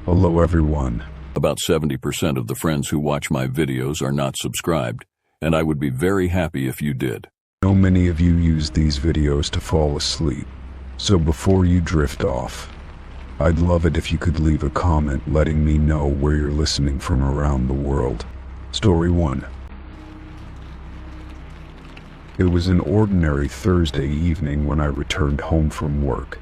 Hello everyone. About 70% of the friends who watch my videos are not subscribed, and I would be very happy if you did. I know many of you use these videos to fall asleep, so before you drift off, I'd love it if you could leave a comment letting me know where you're listening from around the world. Story 1. It was an ordinary Thursday evening when I returned home from work.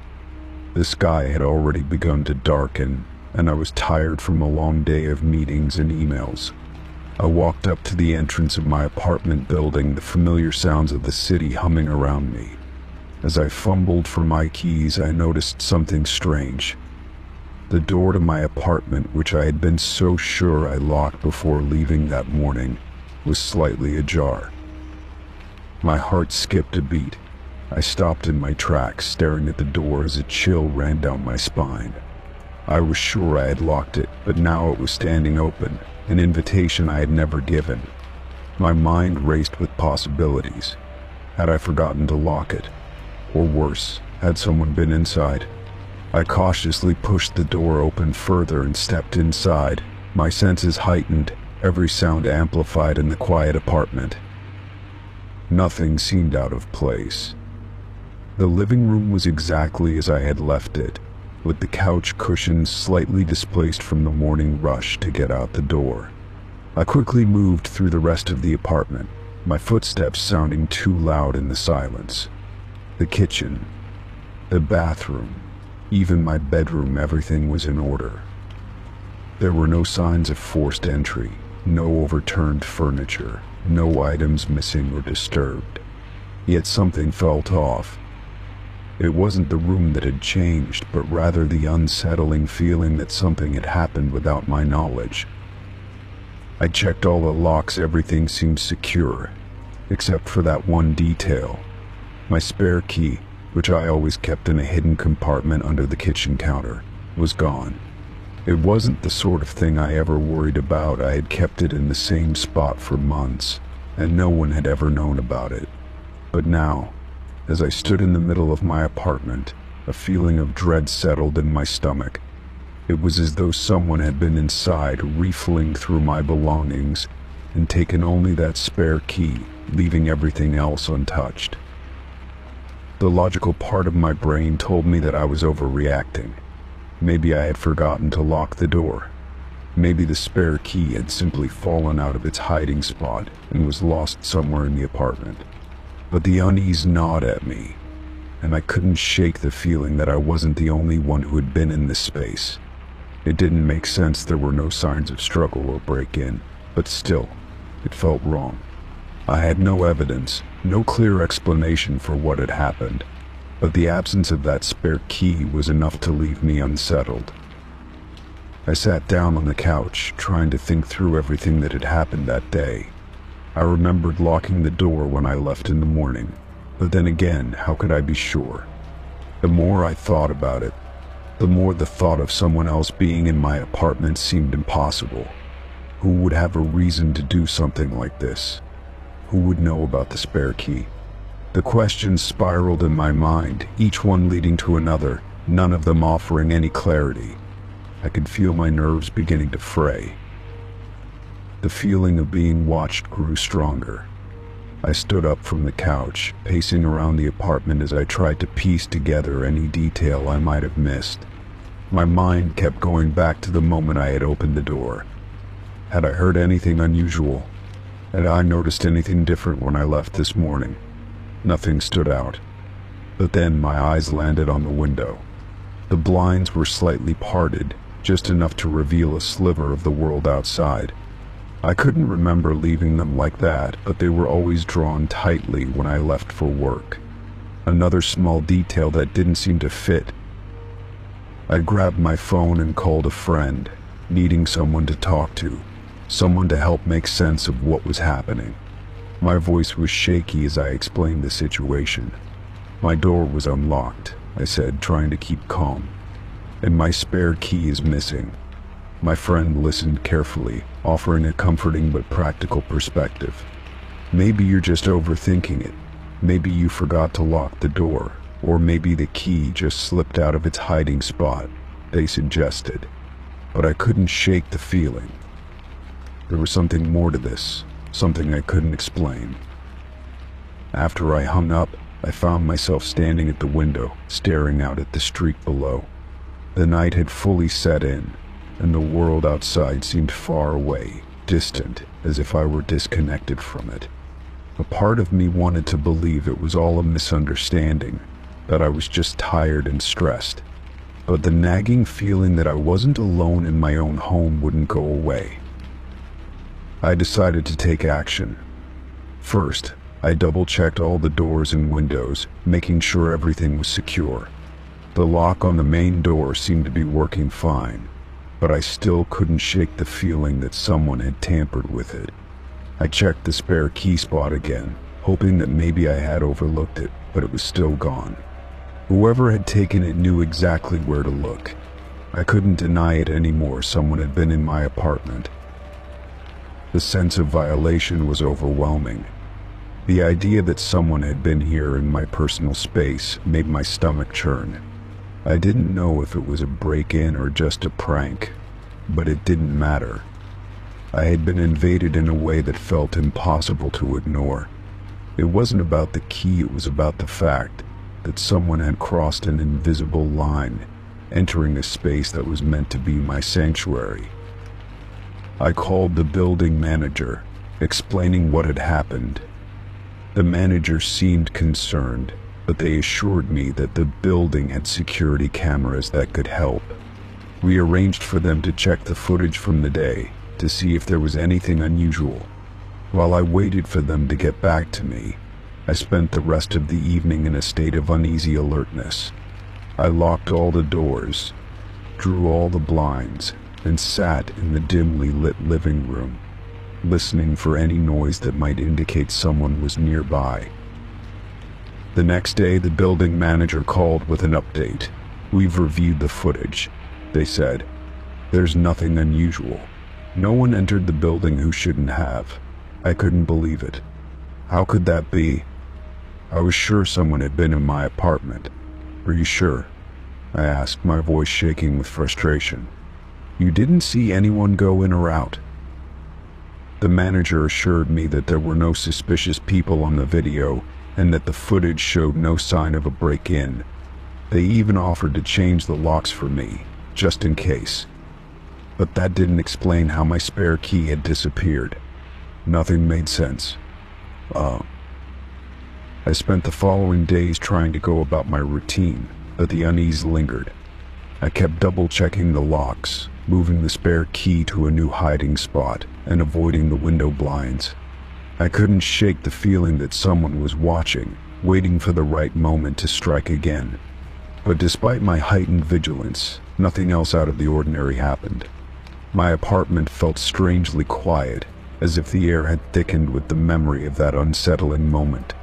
The sky had already begun to darken, and I was tired from a long day of meetings and emails. I walked up to the entrance of my apartment building, the familiar sounds of the city humming around me. As I fumbled for my keys, I noticed something strange. The door to my apartment, which I had been so sure I locked before leaving that morning, was slightly ajar. My heart skipped a beat. I stopped in my tracks, staring at the door as a chill ran down my spine. I was sure I had locked it, but now it was standing open, an invitation I had never given. My mind raced with possibilities. Had I forgotten to lock it? Or worse, had someone been inside? I cautiously pushed the door open further and stepped inside, my senses heightened, every sound amplified in the quiet apartment. Nothing seemed out of place. The living room was exactly as I had left it, with the couch cushions slightly displaced from the morning rush to get out the door. I quickly moved through the rest of the apartment, my footsteps sounding too loud in the silence. The kitchen, the bathroom, even my bedroom, everything was in order. There were no signs of forced entry, no overturned furniture, no items missing or disturbed. Yet something felt off. It wasn't the room that had changed, but rather the unsettling feeling that something had happened without my knowledge. I checked all the locks, everything seemed secure, except for that one detail. My spare key, which I always kept in a hidden compartment under the kitchen counter, was gone. It wasn't the sort of thing I ever worried about. I had kept it in the same spot for months, and no one had ever known about it. But now, as I stood in the middle of my apartment, a feeling of dread settled in my stomach. It was as though someone had been inside, rifling through my belongings, and taken only that spare key, leaving everything else untouched. The logical part of my brain told me that I was overreacting. Maybe I had forgotten to lock the door. Maybe the spare key had simply fallen out of its hiding spot and was lost somewhere in the apartment. But the unease gnawed at me, and I couldn't shake the feeling that I wasn't the only one who had been in this space. It didn't make sense. There were no signs of struggle or break-in, but still, it felt wrong. I had no evidence, no clear explanation for what had happened, but the absence of that spare key was enough to leave me unsettled. I sat down on the couch, trying to think through everything that had happened that day. I remembered locking the door when I left in the morning, but then again, how could I be sure? The more I thought about it, the more the thought of someone else being in my apartment seemed impossible. Who would have a reason to do something like this? Who would know about the spare key? The questions spiraled in my mind, each one leading to another, none of them offering any clarity. I could feel my nerves beginning to fray. The feeling of being watched grew stronger. I stood up from the couch, pacing around the apartment as I tried to piece together any detail I might have missed. My mind kept going back to the moment I had opened the door. Had I heard anything unusual? Had I noticed anything different when I left this morning? Nothing stood out. But then my eyes landed on the window. The blinds were slightly parted, just enough to reveal a sliver of the world outside. I couldn't remember leaving them like that, but they were always drawn tightly when I left for work. Another small detail that didn't seem to fit. I grabbed my phone and called a friend, needing someone to talk to, someone to help make sense of what was happening. My voice was shaky as I explained the situation. My door was unlocked, I said, trying to keep calm, and my spare key is missing. My friend listened carefully, offering a comforting but practical perspective. Maybe you're just overthinking it. Maybe you forgot to lock the door, or maybe the key just slipped out of its hiding spot, they suggested. but I couldn't shake the feeling. There was something more to this, something I couldn't explain. After I hung up, I found myself standing at the window, staring out at the street below. The night had fully set in, and the world outside seemed far away, distant, as if I were disconnected from it. A part of me wanted to believe it was all a misunderstanding, that I was just tired and stressed. But the nagging feeling that I wasn't alone in my own home wouldn't go away. I decided to take action. First, I double-checked all the doors and windows, making sure everything was secure. The lock on the main door seemed to be working fine, but I still couldn't shake the feeling that someone had tampered with it. I checked the spare key spot again, hoping that maybe I had overlooked it, but it was still gone. Whoever had taken it knew exactly where to look. I couldn't deny it anymore. Someone had been in my apartment. The sense of violation was overwhelming. The idea that someone had been here in my personal space made my stomach churn. I didn't know if it was a break-in or just a prank, but it didn't matter. I had been invaded in a way that felt impossible to ignore. It wasn't about the key, it was about the fact that someone had crossed an invisible line, entering a space that was meant to be my sanctuary. I called the building manager, explaining what had happened. The manager seemed concerned, but they assured me that the building had security cameras that could help. We arranged for them to check the footage from the day to see if there was anything unusual. While I waited for them to get back to me, I spent the rest of the evening in a state of uneasy alertness. I locked all the doors, drew all the blinds, and sat in the dimly lit living room, listening for any noise that might indicate someone was nearby. The next day, the building manager called with an update. "We've reviewed the footage," they said. "There's nothing unusual. No one entered the building who shouldn't have." I couldn't believe it. How could that be? I was sure someone had been in my apartment. "Are you sure?" I asked, my voice shaking with frustration. "You didn't see anyone go in or out?" The manager assured me that there were no suspicious people on the video and that the footage showed no sign of a break-in. They even offered to change the locks for me, just in case. But that didn't explain how my spare key had disappeared. Nothing made sense. I spent the following days trying to go about my routine, but the unease lingered. I kept double-checking the locks, moving the spare key to a new hiding spot, and avoiding the window blinds. I couldn't shake the feeling that someone was watching, waiting for the right moment to strike again. But despite my heightened vigilance, nothing else out of the ordinary happened. My apartment felt strangely quiet, as if the air had thickened with the memory of that unsettling moment.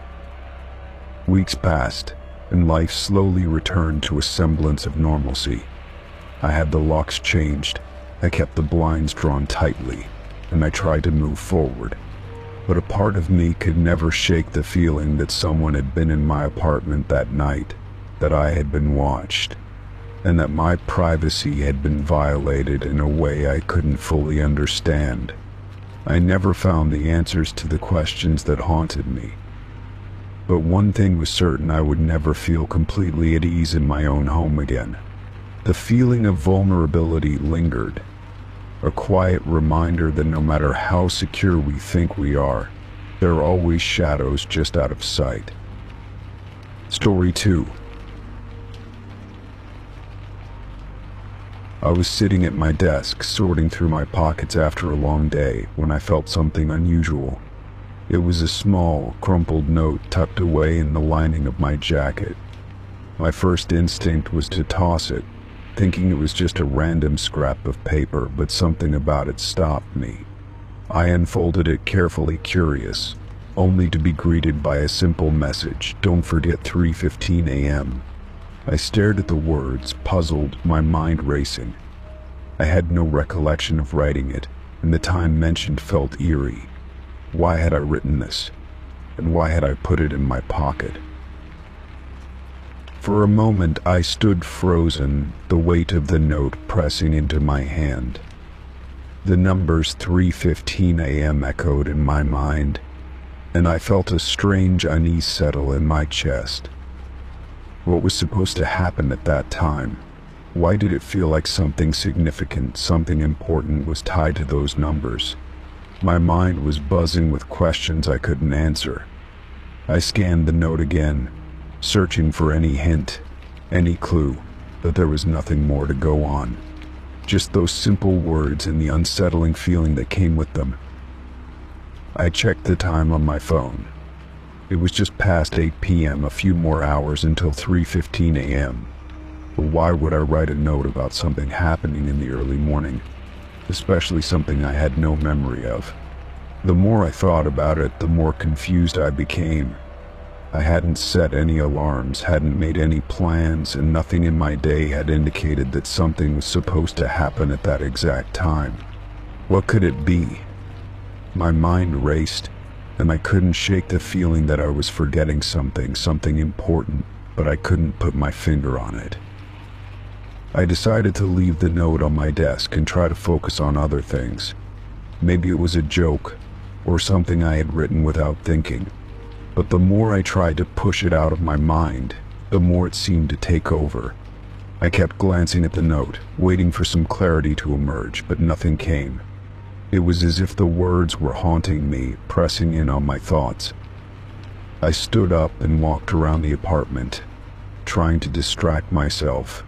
Weeks passed, and life slowly returned to a semblance of normalcy. I had the locks changed, I kept the blinds drawn tightly, and I tried to move forward. But a part of me could never shake the feeling that someone had been in my apartment that night, that I had been watched, and that my privacy had been violated in a way I couldn't fully understand. I never found the answers to the questions that haunted me. But one thing was certain: I would never feel completely at ease in my own home again. The feeling of vulnerability lingered, a quiet reminder that no matter how secure we think we are, there are always shadows just out of sight. Story 2. I was sitting at my desk, sorting through my pockets after a long day, when I felt something unusual. It was a small, crumpled note tucked away in the lining of my jacket. My first instinct was to toss it, thinking it was just a random scrap of paper, but something about it stopped me. I unfolded it carefully, curious, only to be greeted by a simple message: "Don't forget 3:15 a.m. I stared at the words, puzzled, my mind racing. I had no recollection of writing it, and the time mentioned felt eerie. Why had I written this? And why had I put it in my pocket? For a moment I stood frozen, the weight of the note pressing into my hand. The numbers 3:15 a.m. echoed in my mind, and I felt a strange unease settle in my chest. What was supposed to happen at that time? Why did it feel like something significant, something important was tied to those numbers? My mind was buzzing with questions I couldn't answer. I scanned the note again, searching for any hint, any clue, but there was nothing more to go on. Just those simple words and the unsettling feeling that came with them. I checked the time on my phone. It was just past 8 p.m., a few more hours until 3:15 a.m. But why would I write a note about something happening in the early morning, especially something I had no memory of? The more I thought about it, the more confused I became. I hadn't set any alarms, hadn't made any plans, and nothing in my day had indicated that something was supposed to happen at that exact time. What could it be? My mind raced, and I couldn't shake the feeling that I was forgetting something important, but I couldn't put my finger on it. I decided to leave the note on my desk and try to focus on other things. Maybe it was a joke, or something I had written without thinking. But the more I tried to push it out of my mind, the more it seemed to take over. I kept glancing at the note, waiting for some clarity to emerge, but nothing came. It was as if the words were haunting me, pressing in on my thoughts. I stood up and walked around the apartment, trying to distract myself,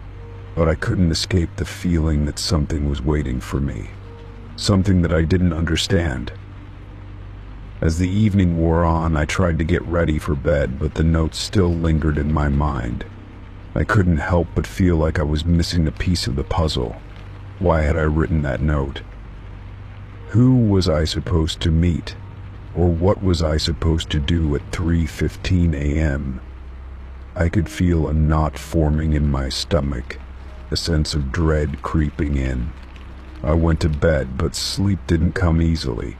but I couldn't escape the feeling that something was waiting for me, something that I didn't understand. As the evening wore on, I tried to get ready for bed, but the note still lingered in my mind. I couldn't help but feel like I was missing a piece of the puzzle. Why had I written that note? Who was I supposed to meet? Or what was I supposed to do at 3:15 a.m.? I could feel a knot forming in my stomach, a sense of dread creeping in. I went to bed, but sleep didn't come easily.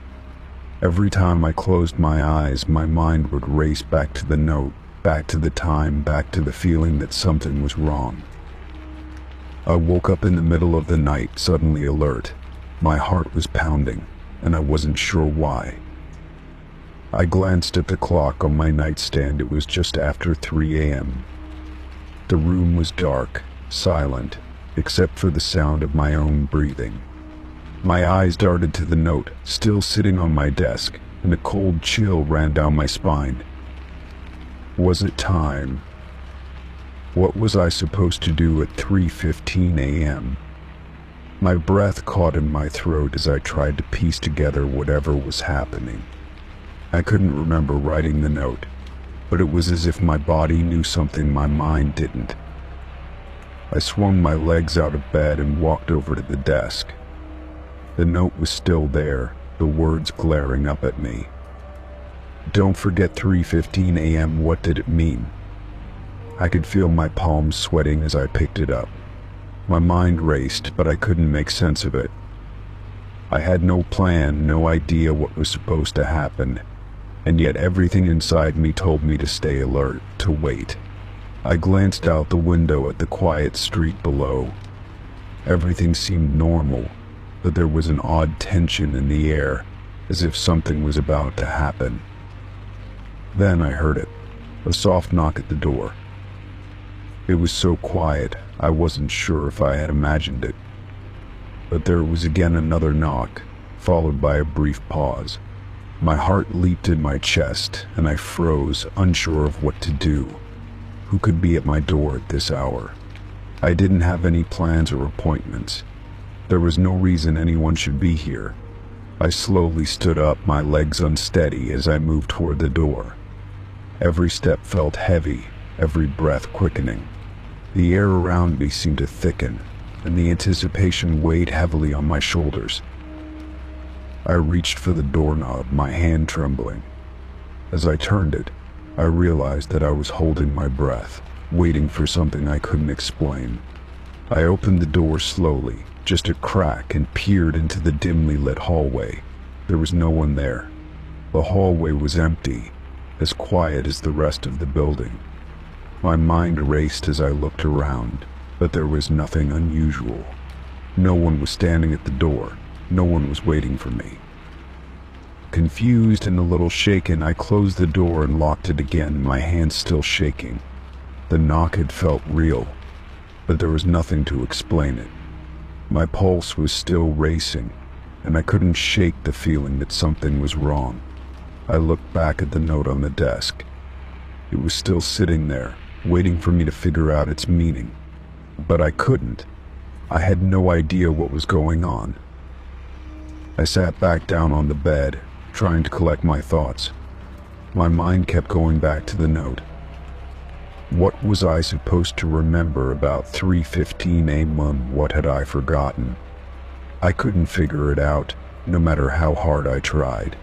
Every time I closed my eyes, my mind would race back to the note, back to the time, back to the feeling that something was wrong. I woke up in the middle of the night, suddenly alert. My heart was pounding, and I wasn't sure why. I glanced at the clock on my nightstand. It was just after 3 a.m. The room was dark, silent, except for the sound of my own breathing. My eyes darted to the note, still sitting on my desk, and a cold chill ran down my spine. Was it time? What was I supposed to do at 3:15 a.m.? My breath caught in my throat as I tried to piece together whatever was happening. I couldn't remember writing the note, but it was as if my body knew something my mind didn't. I swung my legs out of bed and walked over to the desk. The note was still there, the words glaring up at me. Don't forget 3:15 a.m. What did it mean? I could feel my palms sweating as I picked it up. My mind raced, but I couldn't make sense of it. I had no plan, no idea what was supposed to happen, and yet everything inside me told me to stay alert, to wait. I glanced out the window at the quiet street below. Everything seemed normal, but there was an odd tension in the air, as if something was about to happen. Then I heard it, a soft knock at the door. It was so quiet, I wasn't sure if I had imagined it. But there was again another knock, followed by a brief pause. My heart leaped in my chest, and I froze, unsure of what to do. Who could be at my door at this hour? I didn't have any plans or appointments. There was no reason anyone should be here. I slowly stood up, my legs unsteady as I moved toward the door. Every step felt heavy, every breath quickening. The air around me seemed to thicken, and the anticipation weighed heavily on my shoulders. I reached for the doorknob, my hand trembling. As I turned it, I realized that I was holding my breath, waiting for something I couldn't explain. I opened the door slowly, just a crack, and peered into the dimly lit hallway. There was no one there. The hallway was empty, as quiet as the rest of the building. My mind raced as I looked around, but there was nothing unusual. No one was standing at the door. No one was waiting for me. Confused and a little shaken, I closed the door and locked it again, my hands still shaking. The knock had felt real, but there was nothing to explain it. My pulse was still racing, and I couldn't shake the feeling that something was wrong. I looked back at the note on the desk. It was still sitting there, waiting for me to figure out its meaning. But I couldn't. I had no idea what was going on. I sat back down on the bed, trying to collect my thoughts. My mind kept going back to the note. What was I supposed to remember about 3:15 a.m.? What had I forgotten? I couldn't figure it out, no matter how hard I tried.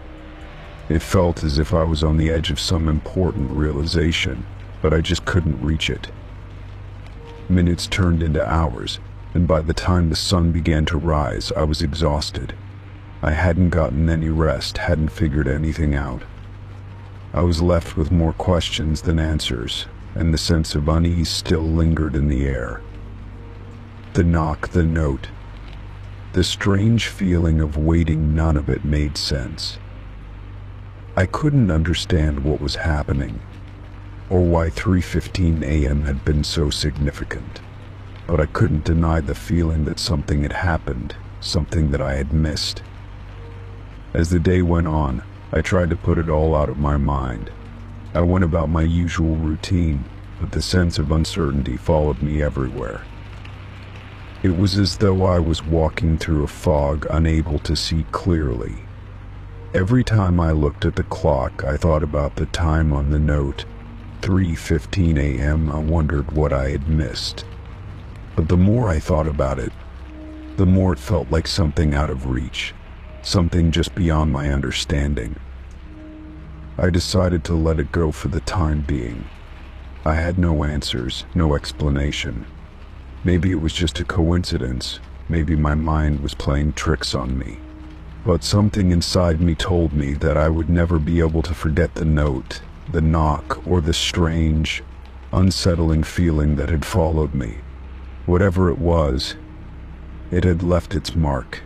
It felt as if I was on the edge of some important realization, but I just couldn't reach it. Minutes turned into hours, and by the time the sun began to rise, I was exhausted. I hadn't gotten any rest, hadn't figured anything out. I was left with more questions than answers, and the sense of unease still lingered in the air. The knock, the note, the strange feeling of waiting, none of it made sense. I couldn't understand what was happening, or why 3:15 a.m. had been so significant, but I couldn't deny the feeling that something had happened, something that I had missed. As the day went on, I tried to put it all out of my mind. I went about my usual routine, but the sense of uncertainty followed me everywhere. It was as though I was walking through a fog, unable to see clearly. Every time I looked at the clock, I thought about the time on the note, 3:15 a.m. I wondered what I had missed. But the more I thought about it, the more it felt like something out of reach, something just beyond my understanding. I decided to let it go for the time being. I had no answers, no explanation. Maybe it was just a coincidence. Maybe my mind was playing tricks on me. But something inside me told me that I would never be able to forget the note, the knock, or the strange, unsettling feeling that had followed me. Whatever it was, it had left its mark,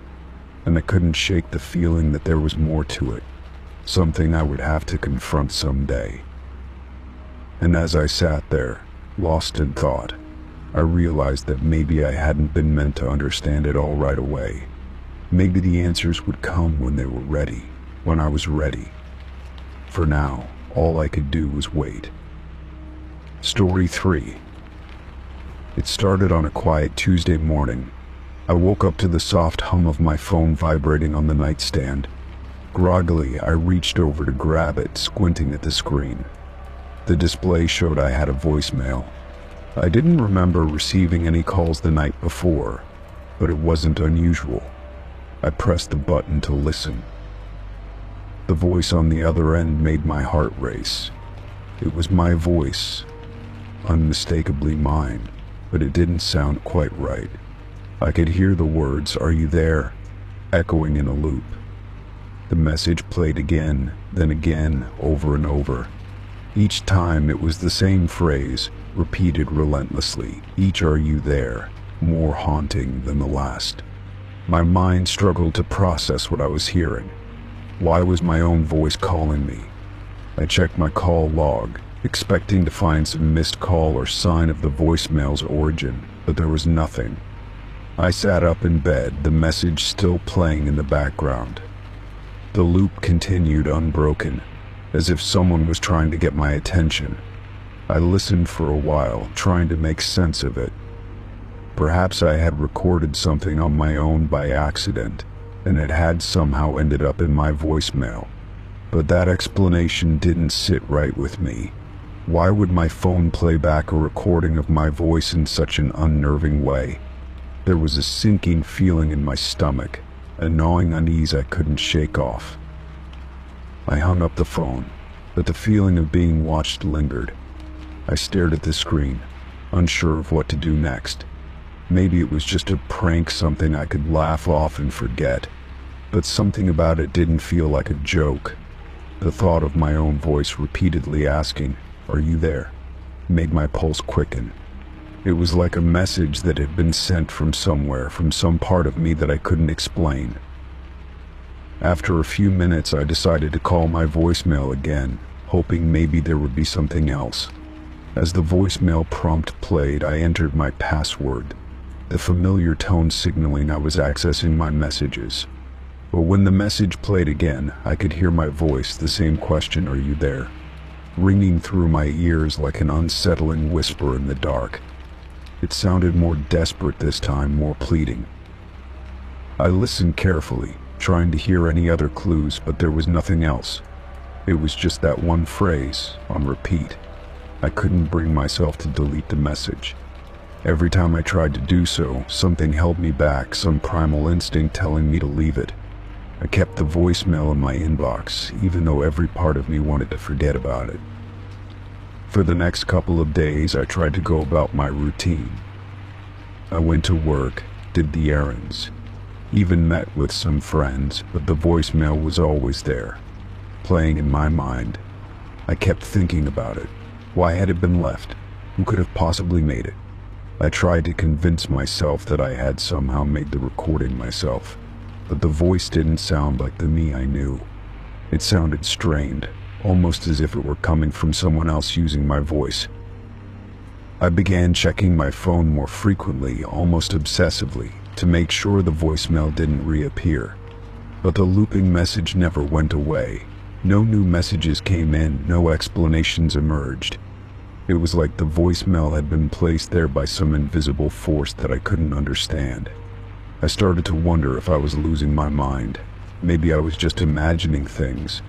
and I couldn't shake the feeling that there was more to it, something I would have to confront someday. And as I sat there, lost in thought, I realized that maybe I hadn't been meant to understand it all right away. Maybe the answers would come when they were ready, when I was ready. For now, all I could do was wait. Story 3. It started on a quiet Tuesday morning. I woke up to the soft hum of my phone vibrating on the nightstand. Groggily, I reached over to grab it, squinting at the screen. The display showed I had a voicemail. I didn't remember receiving any calls the night before, but it wasn't unusual. I pressed the button to listen. The voice on the other end made my heart race. It was my voice, unmistakably mine, but it didn't sound quite right. I could hear the words, "Are you there?" echoing in a loop. The message played again, then again, over and over. Each time it was the same phrase, repeated relentlessly, each "Are you there?" more haunting than the last. My mind struggled to process what I was hearing. Why was my own voice calling me? I checked my call log, expecting to find some missed call or sign of the voicemail's origin, but there was nothing. I sat up in bed, the message still playing in the background. The loop continued unbroken, as if someone was trying to get my attention. I listened for a while, trying to make sense of it. Perhaps I had recorded something on my own by accident, and it had somehow ended up in my voicemail. But that explanation didn't sit right with me. Why would my phone play back a recording of my voice in such an unnerving way? There was a sinking feeling in my stomach, a gnawing unease I couldn't shake off. I hung up the phone, but the feeling of being watched lingered. I stared at the screen, unsure of what to do next. Maybe it was just a prank, something I could laugh off and forget, but something about it didn't feel like a joke. The thought of my own voice repeatedly asking, "Are you there?" made my pulse quicken. It was like a message that had been sent from somewhere, from some part of me that I couldn't explain. After a few minutes, I decided to call my voicemail again, hoping maybe there would be something else. As the voicemail prompt played, I entered my password, the familiar tone signaling I was accessing my messages. But when the message played again, I could hear my voice, the same question, "Are you there?" ringing through my ears like an unsettling whisper in the dark. It sounded more desperate this time, more pleading. I listened carefully, trying to hear any other clues, but there was nothing else. It was just that one phrase, on repeat. I couldn't bring myself to delete the message. Every time I tried to do so, something held me back, some primal instinct telling me to leave it. I kept the voicemail in my inbox, even though every part of me wanted to forget about it. For the next couple of days, I tried to go about my routine. I went to work, did the errands, even met with some friends, but the voicemail was always there, playing in my mind. I kept thinking about it. Why had it been left? Who could have possibly made it? I tried to convince myself that I had somehow made the recording myself, but the voice didn't sound like the me I knew. It sounded strained, almost as if it were coming from someone else using my voice. I began checking my phone more frequently, almost obsessively, to make sure the voicemail didn't reappear. But the looping message never went away. No new messages came in, no explanations emerged. It was like the voicemail had been placed there by some invisible force that I couldn't understand. I started to wonder if I was losing my mind. Maybe I was just imagining things.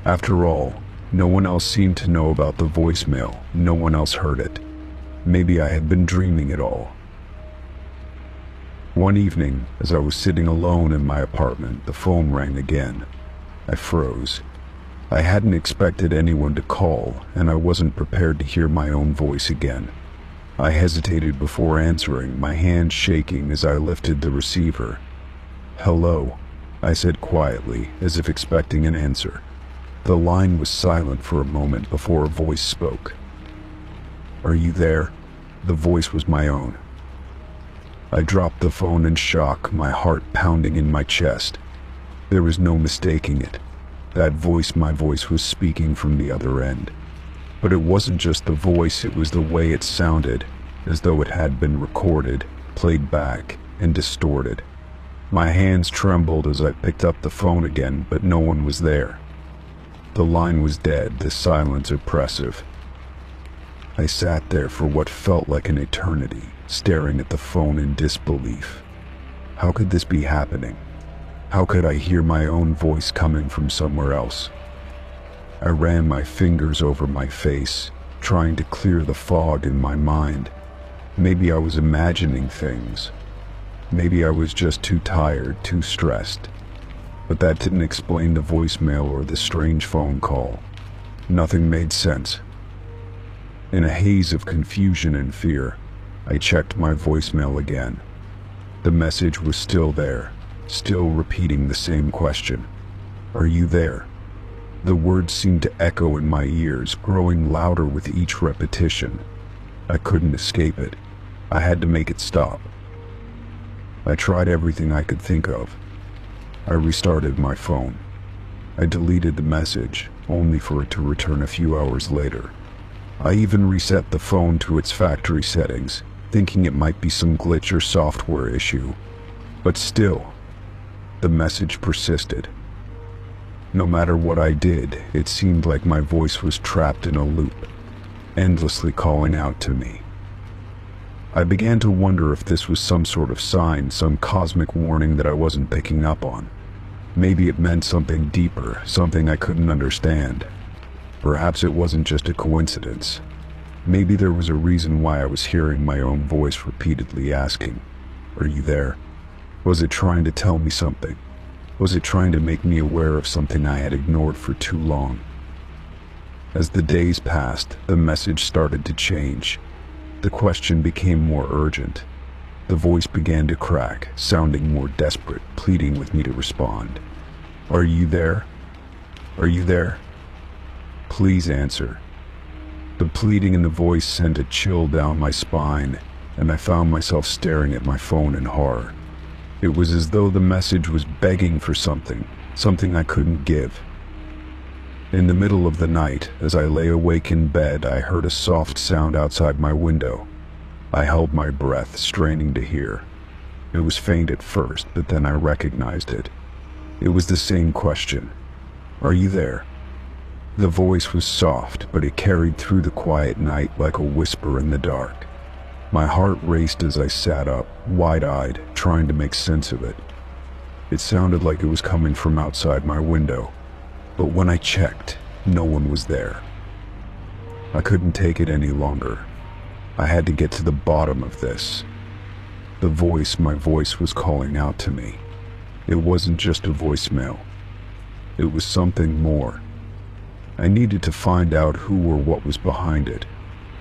After all, no one else seemed to know about the voicemail. No one else heard it. Maybe I had been dreaming it all. One evening, as I was sitting alone in my apartment, the phone rang again. I froze. I hadn't expected anyone to call, and I wasn't prepared to hear my own voice again. I hesitated before answering, my hand shaking as I lifted the receiver. "Hello," I said quietly, as if expecting an answer. The line was silent for a moment before a voice spoke. "Are you there?" The voice was my own. I dropped the phone in shock, my heart pounding in my chest. There was no mistaking it. That voice, my voice, was speaking from the other end. But it wasn't just the voice, it was the way it sounded, as though it had been recorded, played back, and distorted. My hands trembled as I picked up the phone again, but no one was there. The line was dead, the silence oppressive. I sat there for what felt like an eternity, staring at the phone in disbelief. How could this be happening? How could I hear my own voice coming from somewhere else? I ran my fingers over my face, trying to clear the fog in my mind. Maybe I was imagining things. Maybe I was just too tired, too stressed. But that didn't explain the voicemail or the strange phone call. Nothing made sense. In a haze of confusion and fear, I checked my voicemail again. The message was still there, still repeating the same question. "Are you there?" The words seemed to echo in my ears, growing louder with each repetition. I couldn't escape it. I had to make it stop. I tried everything I could think of. I restarted my phone. I deleted the message, only for it to return a few hours later. I even reset the phone to its factory settings, thinking it might be some glitch or software issue. But still, the message persisted. No matter what I did, it seemed like my voice was trapped in a loop, endlessly calling out to me. I began to wonder if this was some sort of sign, some cosmic warning that I wasn't picking up on. Maybe it meant something deeper, something I couldn't understand. Perhaps it wasn't just a coincidence. Maybe there was a reason why I was hearing my own voice repeatedly asking, "Are you there?" Was it trying to tell me something? Was it trying to make me aware of something I had ignored for too long? As the days passed, the message started to change. The question became more urgent. The voice began to crack, sounding more desperate, pleading with me to respond. "Are you there? Are you there? Please answer." The pleading in the voice sent a chill down my spine, and I found myself staring at my phone in horror. It was as though the message was begging for something I couldn't give. In the middle of the night, as I lay awake in bed, I heard a soft sound outside my window. I held my breath, straining to hear. It was faint at first, but then I recognized it. It was the same question. "Are you there?" The voice was soft, but it carried through the quiet night like a whisper in the dark. My heart raced as I sat up, wide-eyed, trying to make sense of it. It sounded like it was coming from outside my window, but when I checked, no one was there. I couldn't take it any longer. I had to get to the bottom of this. My voice was calling out to me. It wasn't just a voicemail. It was something more. I needed to find out who or what was behind it,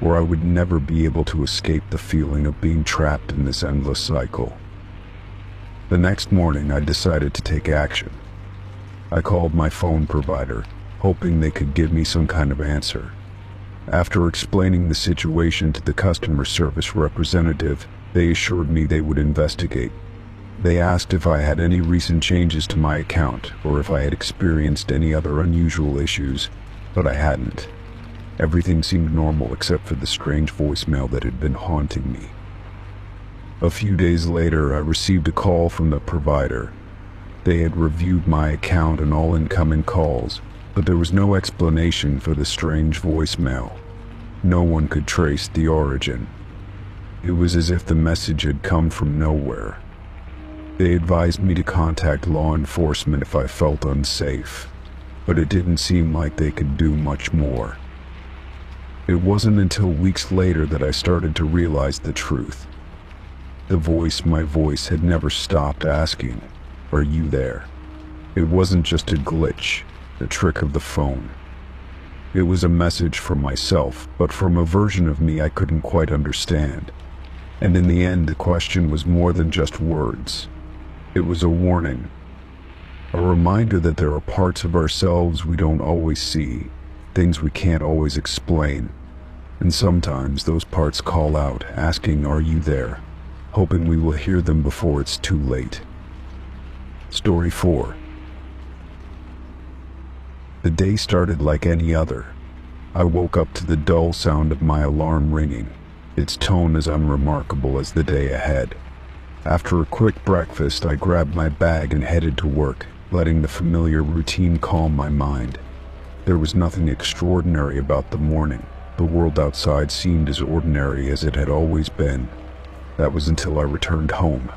or I would never be able to escape the feeling of being trapped in this endless cycle. The next morning, I decided to take action. I called my phone provider, hoping they could give me some kind of answer. After explaining the situation to the customer service representative, they assured me they would investigate. They asked if I had any recent changes to my account or if I had experienced any other unusual issues, but I hadn't. Everything seemed normal except for the strange voicemail that had been haunting me. A few days later, I received a call from the provider. They had reviewed my account and all incoming calls, but there was no explanation for the strange voicemail. No one could trace the origin. It was as if the message had come from nowhere. They advised me to contact law enforcement if I felt unsafe, but it didn't seem like they could do much more. It wasn't until weeks later that I started to realize the truth. My voice had never stopped asking, "Are you there?" It wasn't just a glitch, a trick of the phone. It was a message from myself, but from a version of me I couldn't quite understand. And in the end, the question was more than just words. It was a warning. A reminder that there are parts of ourselves we don't always see, things we can't always explain. And sometimes those parts call out, asking, "Are you there?" hoping we will hear them before it's too late. Story 4. The day started like any other. I woke up to the dull sound of my alarm ringing, its tone as unremarkable as the day ahead. After a quick breakfast, I grabbed my bag and headed to work, letting the familiar routine calm my mind. There was nothing extraordinary about the morning. The world outside seemed as ordinary as it had always been. That was until I returned home.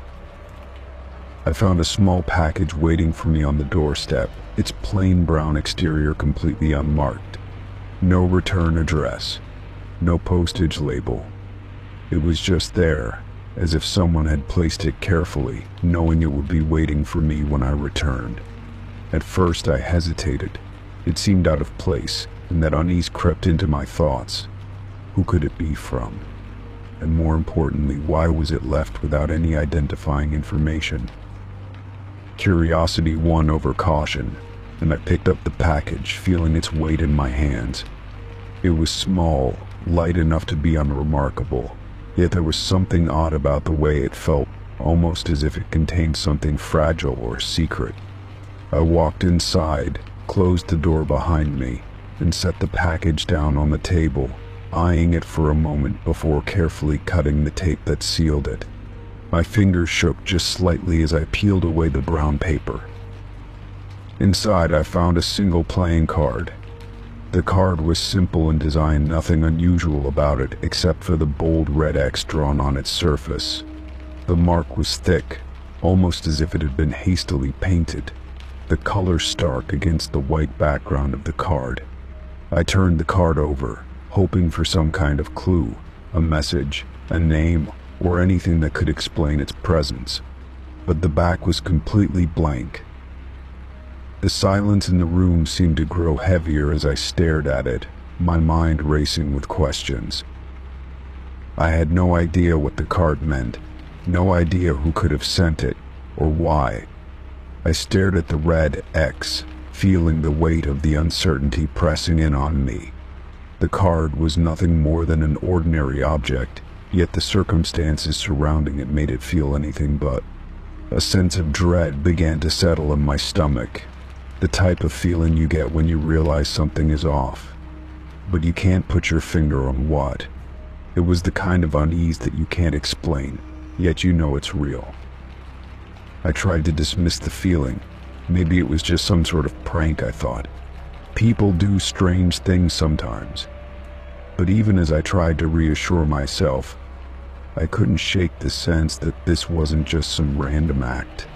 I found a small package waiting for me on the doorstep, its plain brown exterior completely unmarked. No return address, no postage label. It was just there, as if someone had placed it carefully, knowing it would be waiting for me when I returned. At first I hesitated. It seemed out of place, and that unease crept into my thoughts. Who could it be from? And more importantly, why was it left without any identifying information? Curiosity won over caution, and I picked up the package, feeling its weight in my hands. It was small, light enough to be unremarkable, yet there was something odd about the way it felt, almost as if it contained something fragile or secret. I walked inside, closed the door behind me, and set the package down on the table, eyeing it for a moment before carefully cutting the tape that sealed it. My fingers shook just slightly as I peeled away the brown paper. Inside, I found a single playing card. The card was simple in design, nothing unusual about it except for the bold red X drawn on its surface. The mark was thick, almost as if it had been hastily painted, the color stark against the white background of the card. I turned the card over, hoping for some kind of clue, a message, a name, or anything that could explain its presence. But the back was completely blank. The silence in the room seemed to grow heavier as I stared at it, my mind racing with questions. I had no idea what the card meant, no idea who could have sent it, or why. I stared at the red X, feeling the weight of the uncertainty pressing in on me. The card was nothing more than an ordinary object, yet the circumstances surrounding it made it feel anything but. A sense of dread began to settle in my stomach, the type of feeling you get when you realize something is off, but you can't put your finger on what. It was the kind of unease that you can't explain, yet you know it's real. I tried to dismiss the feeling. Maybe it was just some sort of prank, I thought. People do strange things sometimes. But even as I tried to reassure myself, I couldn't shake the sense that this wasn't just some random act.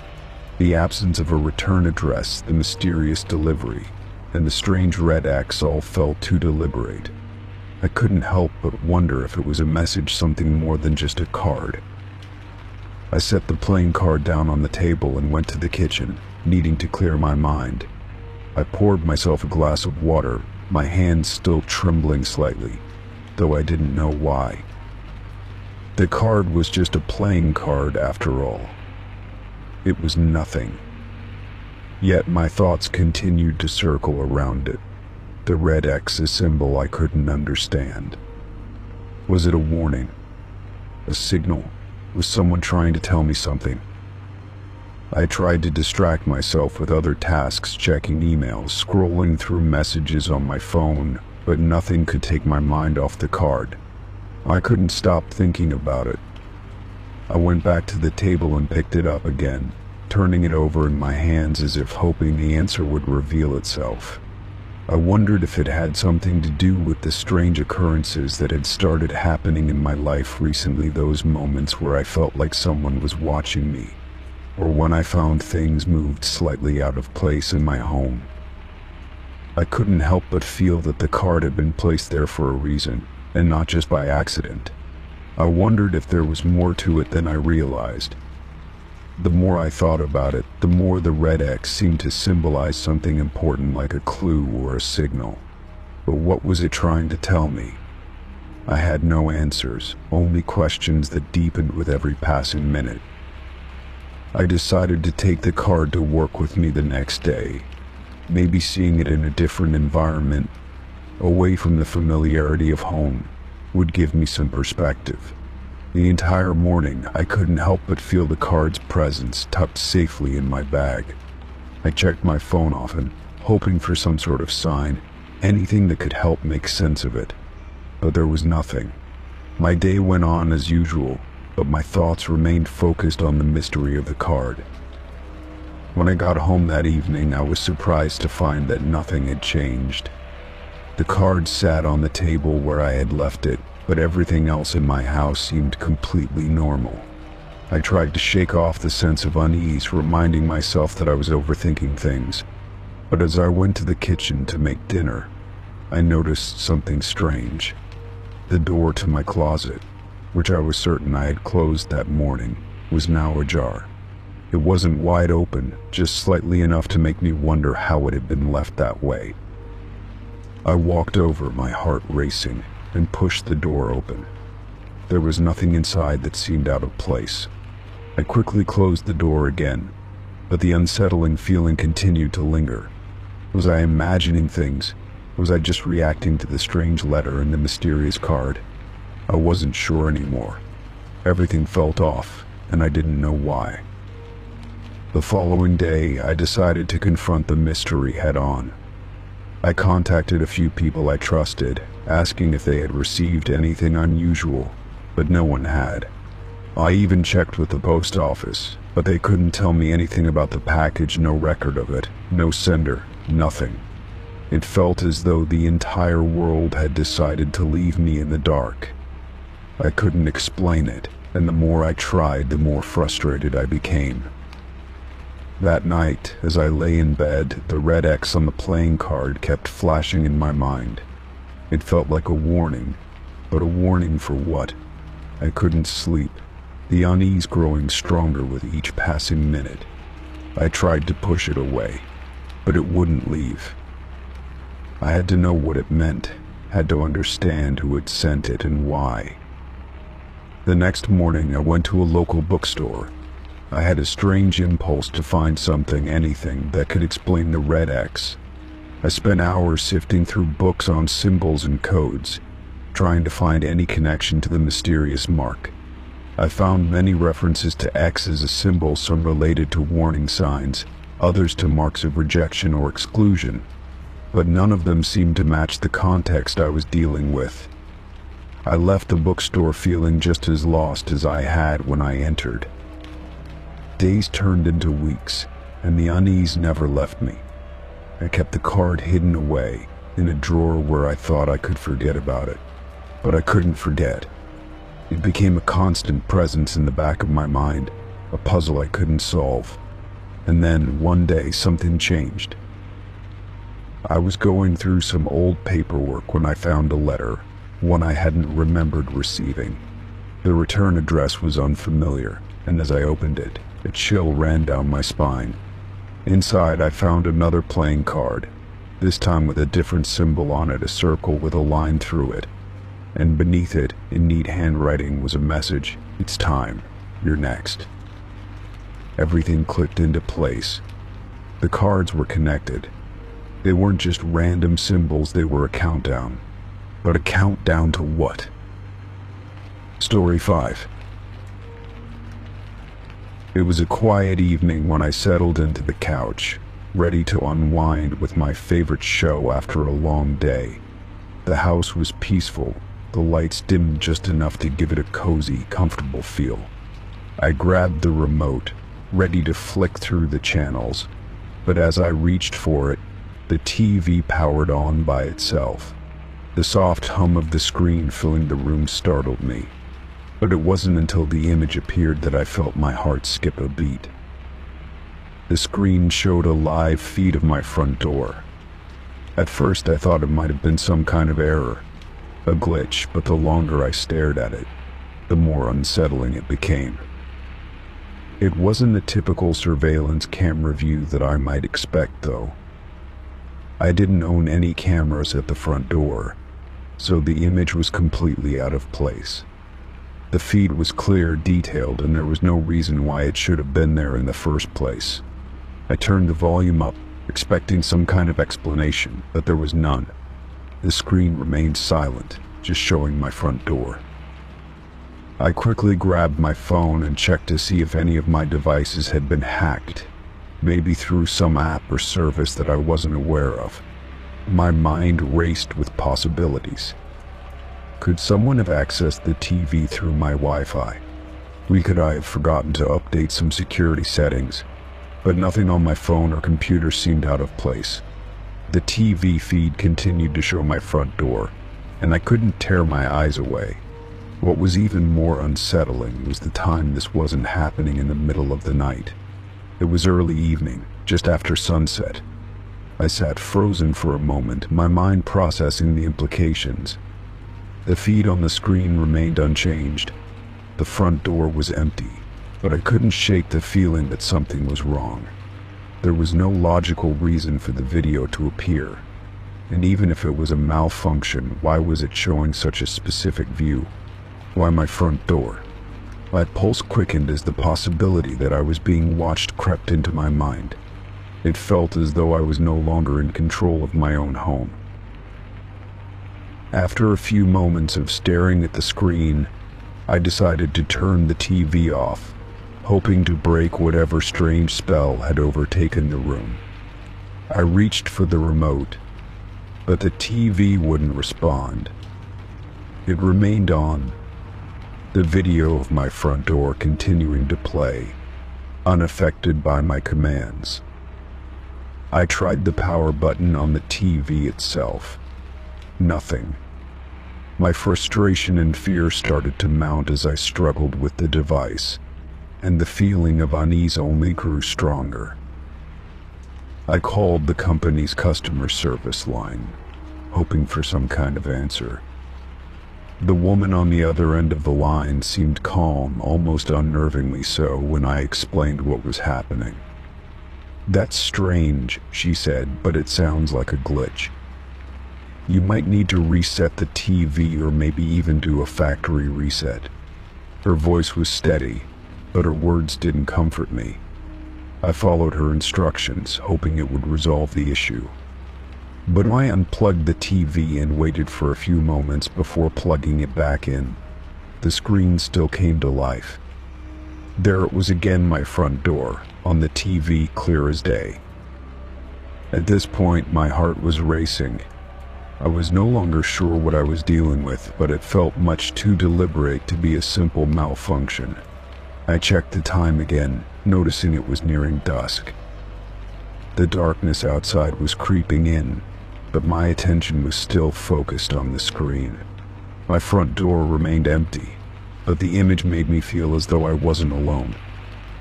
The absence of a return address, the mysterious delivery, and the strange red X all felt too deliberate. I couldn't help but wonder if it was a message, something more than just a card. I set the playing card down on the table and went to the kitchen, needing to clear my mind. I poured myself a glass of water, my hands still trembling slightly, though I didn't know why. The card was just a playing card after all. It was nothing. Yet my thoughts continued to circle around it. The red X, a symbol I couldn't understand. Was it a warning? A signal? Was someone trying to tell me something? I tried to distract myself with other tasks, checking emails, scrolling through messages on my phone, but nothing could take my mind off the card. I couldn't stop thinking about it. I went back to the table and picked it up again, turning it over in my hands as if hoping the answer would reveal itself. I wondered if it had something to do with the strange occurrences that had started happening in my life recently, those moments where I felt like someone was watching me, or when I found things moved slightly out of place in my home. I couldn't help but feel that the card had been placed there for a reason, and not just by accident. I wondered if there was more to it than I realized. The more I thought about it, the more the red X seemed to symbolize something important, like a clue or a signal. But what was it trying to tell me? I had no answers, only questions that deepened with every passing minute. I decided to take the card to work with me the next day, maybe seeing it in a different environment, away from the familiarity of home, would give me some perspective. The entire morning, I couldn't help but feel the card's presence tucked safely in my bag. I checked my phone often, hoping for some sort of sign, anything that could help make sense of it. But there was nothing. My day went on as usual, but my thoughts remained focused on the mystery of the card. When I got home that evening, I was surprised to find that nothing had changed. The card sat on the table where I had left it, but everything else in my house seemed completely normal. I tried to shake off the sense of unease, reminding myself that I was overthinking things. But as I went to the kitchen to make dinner, I noticed something strange. The door to my closet, which I was certain I had closed that morning, was now ajar. It wasn't wide open, just slightly enough to make me wonder how it had been left that way. I walked over, my heart racing, and pushed the door open. There was nothing inside that seemed out of place. I quickly closed the door again, but the unsettling feeling continued to linger. Was I imagining things? Was I just reacting to the strange letter and the mysterious card? I wasn't sure anymore. Everything felt off, and I didn't know why. The following day, I decided to confront the mystery head-on. I contacted a few people I trusted, asking if they had received anything unusual, but no one had. I even checked with the post office, but they couldn't tell me anything about the package, no record of it, no sender, nothing. It felt as though the entire world had decided to leave me in the dark. I couldn't explain it, and the more I tried, the more frustrated I became. That night, as I lay in bed, the red X on the playing card kept flashing in my mind. It felt like a warning, but a warning for what? I couldn't sleep, the unease growing stronger with each passing minute. I tried to push it away, but it wouldn't leave. I had to know what it meant, had to understand who had sent it and why. The next morning, I went to a local bookstore. I had a strange impulse to find something, anything, that could explain the red X. I spent hours sifting through books on symbols and codes, trying to find any connection to the mysterious mark. I found many references to X as a symbol, some related to warning signs, others to marks of rejection or exclusion, but none of them seemed to match the context I was dealing with. I left the bookstore feeling just as lost as I had when I entered. Days turned into weeks, and the unease never left me. I kept the card hidden away in a drawer where I thought I could forget about it, but I couldn't forget. It became a constant presence in the back of my mind, a puzzle I couldn't solve. And then, one day, something changed. I was going through some old paperwork when I found a letter, one I hadn't remembered receiving. The return address was unfamiliar, and as I opened it, a chill ran down my spine. Inside, I found another playing card, this time with a different symbol on it, a circle with a line through it. And beneath it, in neat handwriting, was a message: "It's time. You're next." Everything clicked into place. The cards were connected. They weren't just random symbols, they were a countdown. But a countdown to what? Story 5. It was a quiet evening when I settled into the couch, ready to unwind with my favorite show after a long day. The house was peaceful, the lights dimmed just enough to give it a cozy, comfortable feel. I grabbed the remote, ready to flick through the channels, but as I reached for it, the TV powered on by itself. The soft hum of the screen filling the room startled me, but it wasn't until the image appeared that I felt my heart skip a beat. The screen showed a live feed of my front door. At first I thought it might have been some kind of error, a glitch, but the longer I stared at it, the more unsettling it became. It wasn't the typical surveillance camera view that I might expect, though. I didn't own any cameras at the front door, so the image was completely out of place. The feed was clear, detailed, and there was no reason why it should have been there in the first place. I turned the volume up, expecting some kind of explanation, but there was none. The screen remained silent, just showing my front door. I quickly grabbed my phone and checked to see if any of my devices had been hacked, maybe through some app or service that I wasn't aware of. My mind raced with possibilities. Could someone have accessed the TV through my Wi-Fi? Could I have forgotten to update some security settings? But nothing on my phone or computer seemed out of place. The TV feed continued to show my front door, and I couldn't tear my eyes away. What was even more unsettling was the time this wasn't happening in the middle of the night. It was early evening, just after sunset. I sat frozen for a moment, my mind processing the implications. The feed on the screen remained unchanged. The front door was empty, but I couldn't shake the feeling that something was wrong. There was no logical reason for the video to appear, and even if it was a malfunction, why was it showing such a specific view? Why my front door? My pulse quickened as the possibility that I was being watched crept into my mind. It felt as though I was no longer in control of my own home. After a few moments of staring at the screen, I decided to turn the TV off, hoping to break whatever strange spell had overtaken the room. I reached for the remote, but the TV wouldn't respond. It remained on, the video of my front door continuing to play, unaffected by my commands. I tried the power button on the TV itself. Nothing. My frustration and fear started to mount as I struggled with the device, and the feeling of unease only grew stronger. I called the company's customer service line, hoping for some kind of answer. The woman on the other end of the line seemed calm, almost unnervingly so, when I explained what was happening. "That's strange," she said, "but it sounds like a glitch. You might need to reset the TV or maybe even do a factory reset." Her voice was steady, but her words didn't comfort me. I followed her instructions, hoping it would resolve the issue. But I unplugged the TV and waited for a few moments before plugging it back in. The screen still came to life. There it was again, my front door, on the TV, clear as day. At this point, my heart was racing. I was no longer sure what I was dealing with, but it felt much too deliberate to be a simple malfunction. I checked the time again, noticing it was nearing dusk. The darkness outside was creeping in, but my attention was still focused on the screen. My front door remained empty, but the image made me feel as though I wasn't alone.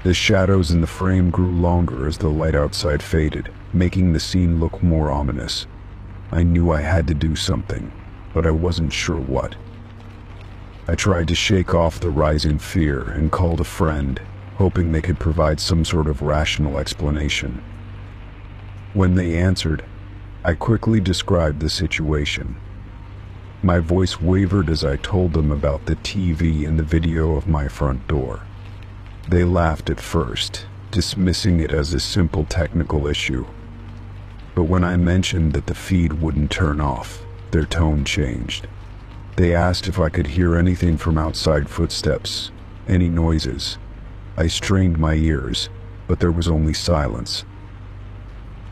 The shadows in the frame grew longer as the light outside faded, making the scene look more ominous. I knew I had to do something, but I wasn't sure what. I tried to shake off the rising fear and called a friend, hoping they could provide some sort of rational explanation. When they answered, I quickly described the situation. My voice wavered as I told them about the TV and the video of my front door. They laughed at first, dismissing it as a simple technical issue. But when I mentioned that the feed wouldn't turn off, their tone changed. They asked if I could hear anything from outside, footsteps, any noises. I strained my ears, but there was only silence.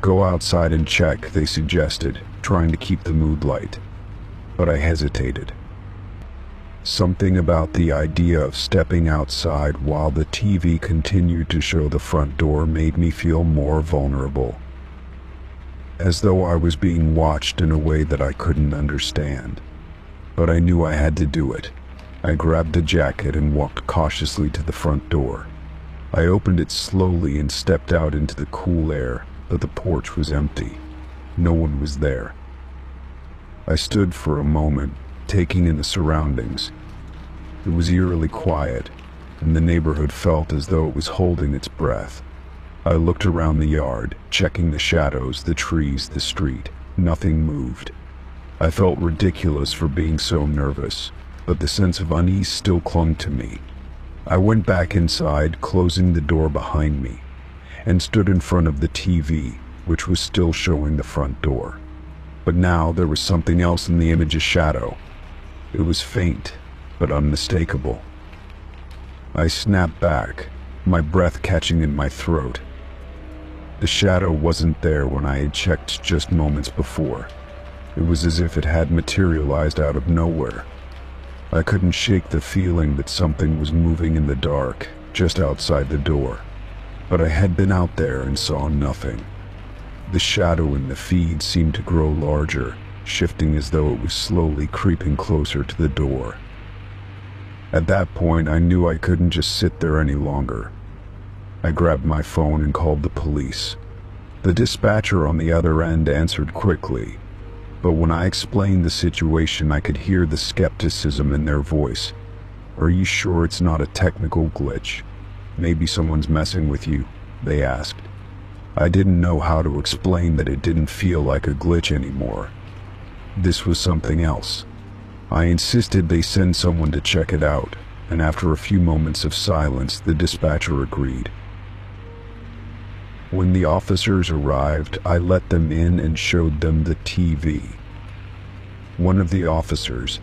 Go outside and check, they suggested, trying to keep the mood light. But I hesitated. Something about the idea of stepping outside while the TV continued to show the front door made me feel more vulnerable. As though I was being watched in a way that I couldn't understand. But I knew I had to do it. I grabbed the jacket and walked cautiously to the front door. I opened it slowly and stepped out into the cool air, but the porch was empty. No one was there. I stood for a moment, taking in the surroundings. It was eerily quiet, and the neighborhood felt as though it was holding its breath. I looked around the yard, checking the shadows, the trees, the street. Nothing moved. I felt ridiculous for being so nervous, but the sense of unease still clung to me. I went back inside, closing the door behind me, and stood in front of the TV, which was still showing the front door. But now there was something else in the image's shadow. It was faint, but unmistakable. I snapped back, my breath catching in my throat. The shadow wasn't there when I had checked just moments before. It was as if it had materialized out of nowhere. I couldn't shake the feeling that something was moving in the dark, just outside the door. But I had been out there and saw nothing. The shadow in the feed seemed to grow larger, shifting as though it was slowly creeping closer to the door. At that point, I knew I couldn't just sit there any longer. I grabbed my phone and called the police. The dispatcher on the other end answered quickly, but when I explained the situation, I could hear the skepticism in their voice. "Are you sure it's not a technical glitch? Maybe someone's messing with you?" they asked. I didn't know how to explain that it didn't feel like a glitch anymore. This was something else. I insisted they send someone to check it out, and after a few moments of silence, the dispatcher agreed. When the officers arrived, I let them in and showed them the TV. One of the officers,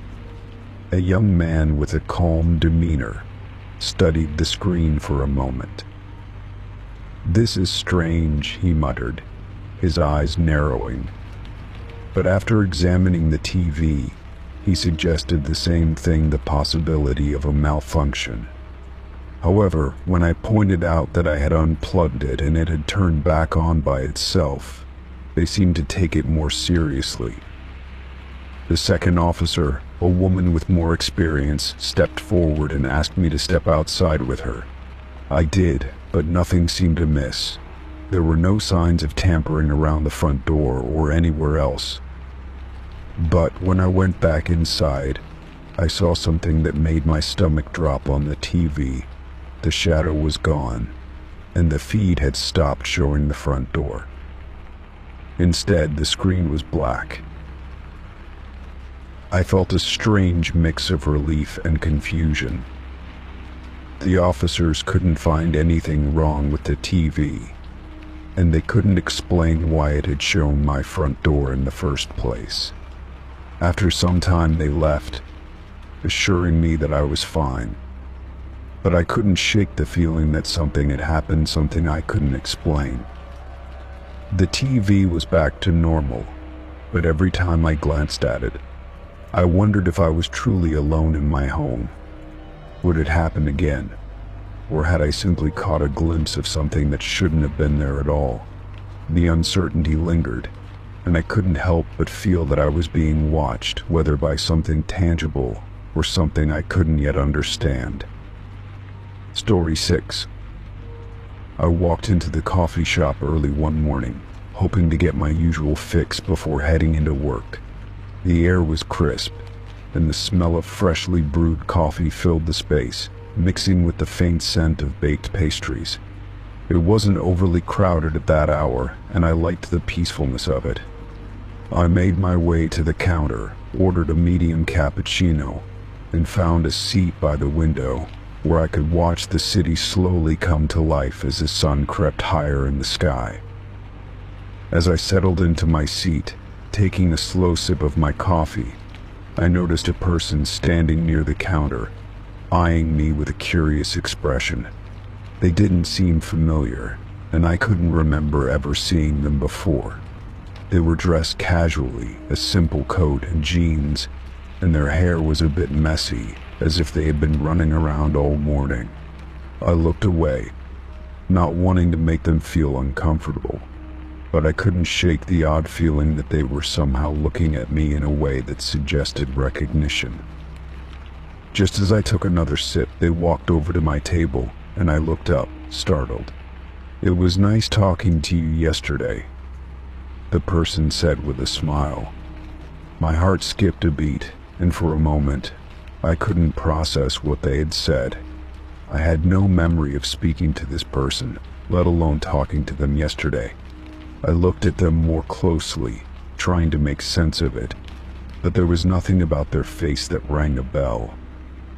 a young man with a calm demeanor, studied the screen for a moment. "This is strange," he muttered, his eyes narrowing. But after examining the TV, he suggested the same thing, the possibility of a malfunction. However, when I pointed out that I had unplugged it and it had turned back on by itself, they seemed to take it more seriously. The second officer, a woman with more experience, stepped forward and asked me to step outside with her. I did, but nothing seemed amiss. There were no signs of tampering around the front door or anywhere else. But when I went back inside, I saw something that made my stomach drop on the TV. The shadow was gone, and the feed had stopped showing the front door. Instead, the screen was black. I felt a strange mix of relief and confusion. The officers couldn't find anything wrong with the TV. and they couldn't explain why it had shown my front door in the first place. After some time they left, assuring me that I was fine. But I couldn't shake the feeling that something had happened, something I couldn't explain. The TV was back to normal, but every time I glanced at it, I wondered if I was truly alone in my home. Would it happen again? Or had I simply caught a glimpse of something that shouldn't have been there at all? The uncertainty lingered, and I couldn't help but feel that I was being watched, whether by something tangible or something I couldn't yet understand. Story 6. I walked into the coffee shop early one morning, hoping to get my usual fix before heading into work. The air was crisp, and the smell of freshly brewed coffee filled the space, mixing with the faint scent of baked pastries. It wasn't overly crowded at that hour, and I liked the peacefulness of it. I made my way to the counter, ordered a medium cappuccino, and found a seat by the window where I could watch the city slowly come to life as the sun crept higher in the sky. As I settled into my seat, taking a slow sip of my coffee, I noticed a person standing near the counter, eyeing me with a curious expression. They didn't seem familiar, and I couldn't remember ever seeing them before. They were dressed casually, a simple coat and jeans, and their hair was a bit messy, as if they had been running around all morning. I looked away, not wanting to make them feel uncomfortable, but I couldn't shake the odd feeling that they were somehow looking at me in a way that suggested recognition. Just as I took another sip, they walked over to my table, and I looked up, startled. "It was nice talking to you yesterday," the person said with a smile. My heart skipped a beat, and for a moment, I couldn't process what they had said. I had no memory of speaking to this person, let alone talking to them yesterday. I looked at them more closely, trying to make sense of it, but there was nothing about their face that rang a bell.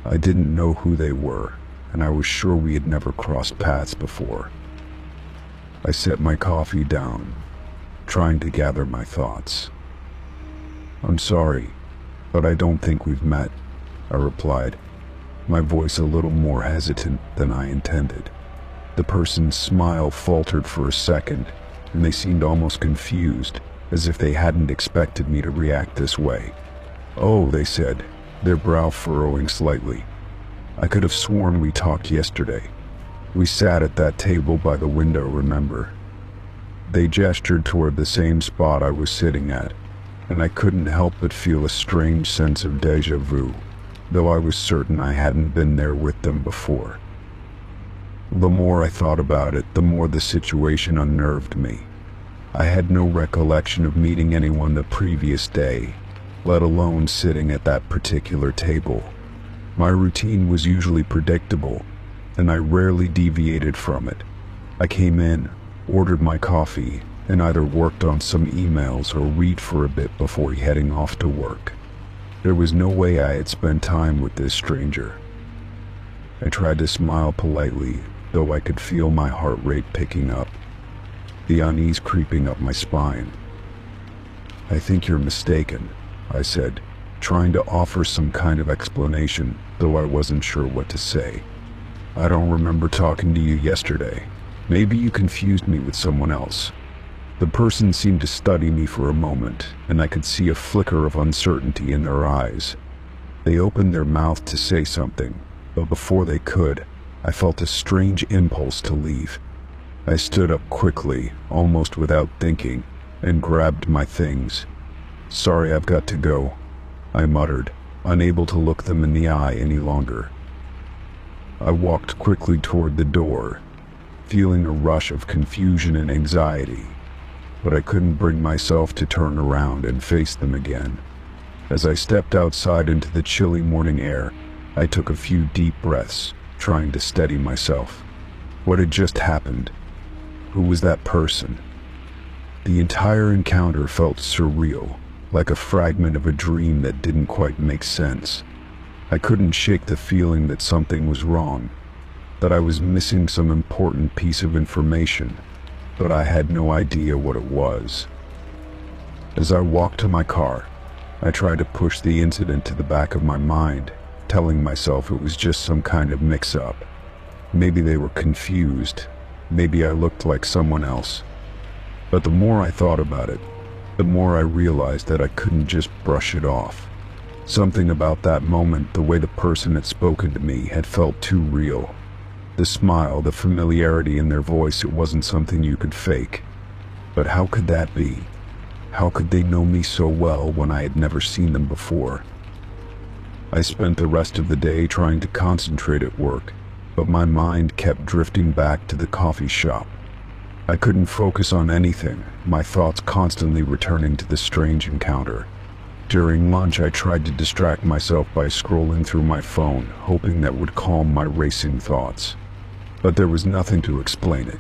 I didn't know who they were, and I was sure we had never crossed paths before. I set my coffee down, trying to gather my thoughts. "I'm sorry, but I don't think we've met," I replied, my voice a little more hesitant than I intended. The person's smile faltered for a second, and they seemed almost confused, as if they hadn't expected me to react this way. "Oh," they said, their brow furrowing slightly. "I could have sworn we talked yesterday. We sat at that table by the window, remember?" They gestured toward the same spot I was sitting at, and I couldn't help but feel a strange sense of déjà vu, though I was certain I hadn't been there with them before. The more I thought about it, the more the situation unnerved me. I had no recollection of meeting anyone the previous day, let alone sitting at that particular table. My routine was usually predictable, and I rarely deviated from it. I came in, ordered my coffee, and either worked on some emails or read for a bit before heading off to work. There was no way I had spent time with this stranger. I tried to smile politely, though I could feel my heart rate picking up, the unease creeping up my spine. "I think you're mistaken," I said, trying to offer some kind of explanation, though I wasn't sure what to say. "I don't remember talking to you yesterday. Maybe you confused me with someone else." The person seemed to study me for a moment, and I could see a flicker of uncertainty in their eyes. They opened their mouth to say something, but before they could, I felt a strange impulse to leave. I stood up quickly, almost without thinking, and grabbed my things. "Sorry, I've got to go," I muttered, unable to look them in the eye any longer. I walked quickly toward the door, feeling a rush of confusion and anxiety, but I couldn't bring myself to turn around and face them again. As I stepped outside into the chilly morning air, I took a few deep breaths, trying to steady myself. What had just happened? Who was that person? The entire encounter felt surreal, like a fragment of a dream that didn't quite make sense. I couldn't shake the feeling that something was wrong, that I was missing some important piece of information. but I had no idea what it was. As I walked to my car, I tried to push the incident to the back of my mind, telling myself it was just some kind of mix-up. Maybe they were confused. Maybe I looked like someone else. But the more I thought about it, the more I realized that I couldn't just brush it off. Something about that moment, the way the person had spoken to me, had felt too real. The smile, the familiarity in their voice, it wasn't something you could fake. But how could that be? How could they know me so well when I had never seen them before? I spent the rest of the day trying to concentrate at work, but my mind kept drifting back to the coffee shop. I couldn't focus on anything, my thoughts constantly returning to the strange encounter. During lunch, I tried to distract myself by scrolling through my phone, hoping that would calm my racing thoughts. But there was nothing to explain it.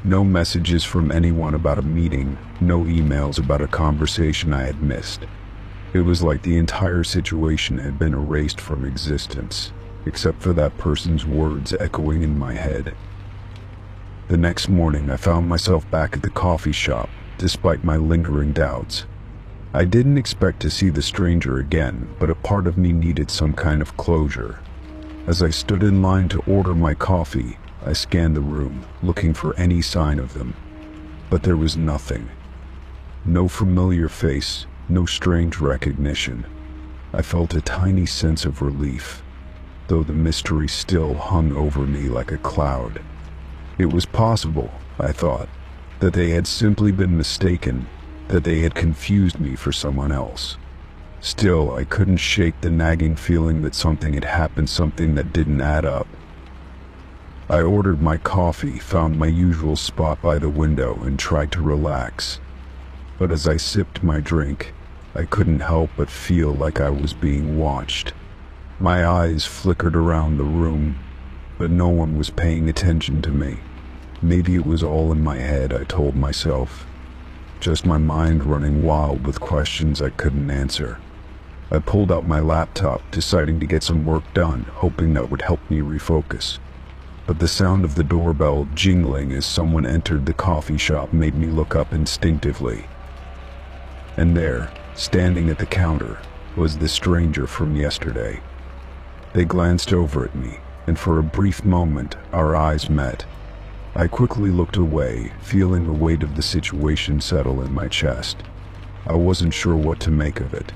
No messages from anyone about a meeting, no emails about a conversation I had missed. It was like the entire situation had been erased from existence, except for that person's words echoing in my head. The next morning, I found myself back at the coffee shop, despite my lingering doubts. I didn't expect to see the stranger again, but a part of me needed some kind of closure. As I stood in line to order my coffee, I scanned the room, looking for any sign of them. But there was nothing. No familiar face, no strange recognition. I felt a tiny sense of relief, though the mystery still hung over me like a cloud. It was possible, I thought, that they had simply been mistaken, that they had confused me for someone else. Still, I couldn't shake the nagging feeling that something had happened, something that didn't add up. I ordered my coffee, found my usual spot by the window, and tried to relax. But as I sipped my drink, I couldn't help but feel like I was being watched. My eyes flickered around the room, but no one was paying attention to me. Maybe it was all in my head, I told myself. Just my mind running wild with questions I couldn't answer. I pulled out my laptop, deciding to get some work done, hoping that would help me refocus. But the sound of the doorbell jingling as someone entered the coffee shop made me look up instinctively. And there, standing at the counter, was the stranger from yesterday. They glanced over at me, and for a brief moment, our eyes met. I quickly looked away, feeling the weight of the situation settle in my chest. I wasn't sure what to make of it.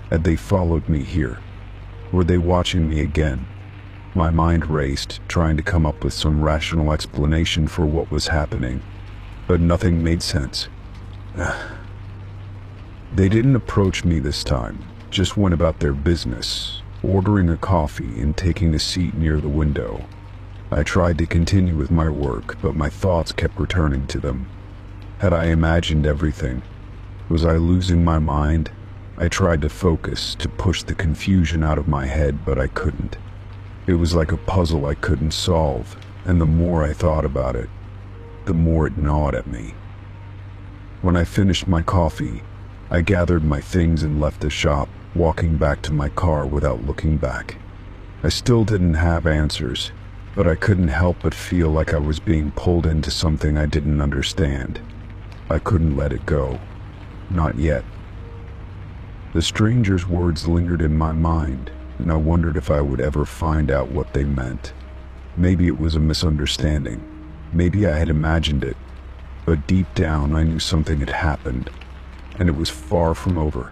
Had they followed me here? Were they watching me again? My mind raced, trying to come up with some rational explanation for what was happening, but nothing made sense. They didn't approach me this time, just went about their business, ordering a coffee and taking a seat near the window. I tried to continue with my work, but my thoughts kept returning to them. Had I imagined everything? Was I losing my mind? I tried to focus, to push the confusion out of my head, but I couldn't. It was like a puzzle I couldn't solve, and the more I thought about it, the more it gnawed at me. When I finished my coffee, I gathered my things and left the shop, walking back to my car without looking back. I still didn't have answers, but I couldn't help but feel like I was being pulled into something I didn't understand. I couldn't let it go. Not yet. The stranger's words lingered in my mind, and I wondered if I would ever find out what they meant. Maybe it was a misunderstanding. Maybe I had imagined it. But deep down, I knew something had happened, and it was far from over.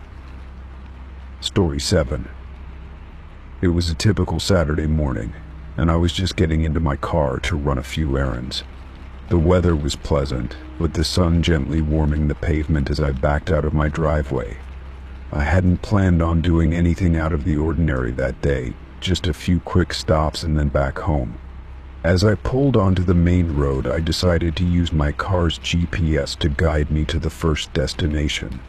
Story 7. It was a typical Saturday morning, and I was just getting into my car to run a few errands. The weather was pleasant, with the sun gently warming the pavement as I backed out of my driveway. I hadn't planned on doing anything out of the ordinary that day, just a few quick stops and then back home. As I pulled onto the main road, I decided to use my car's GPS to guide me to the first destination.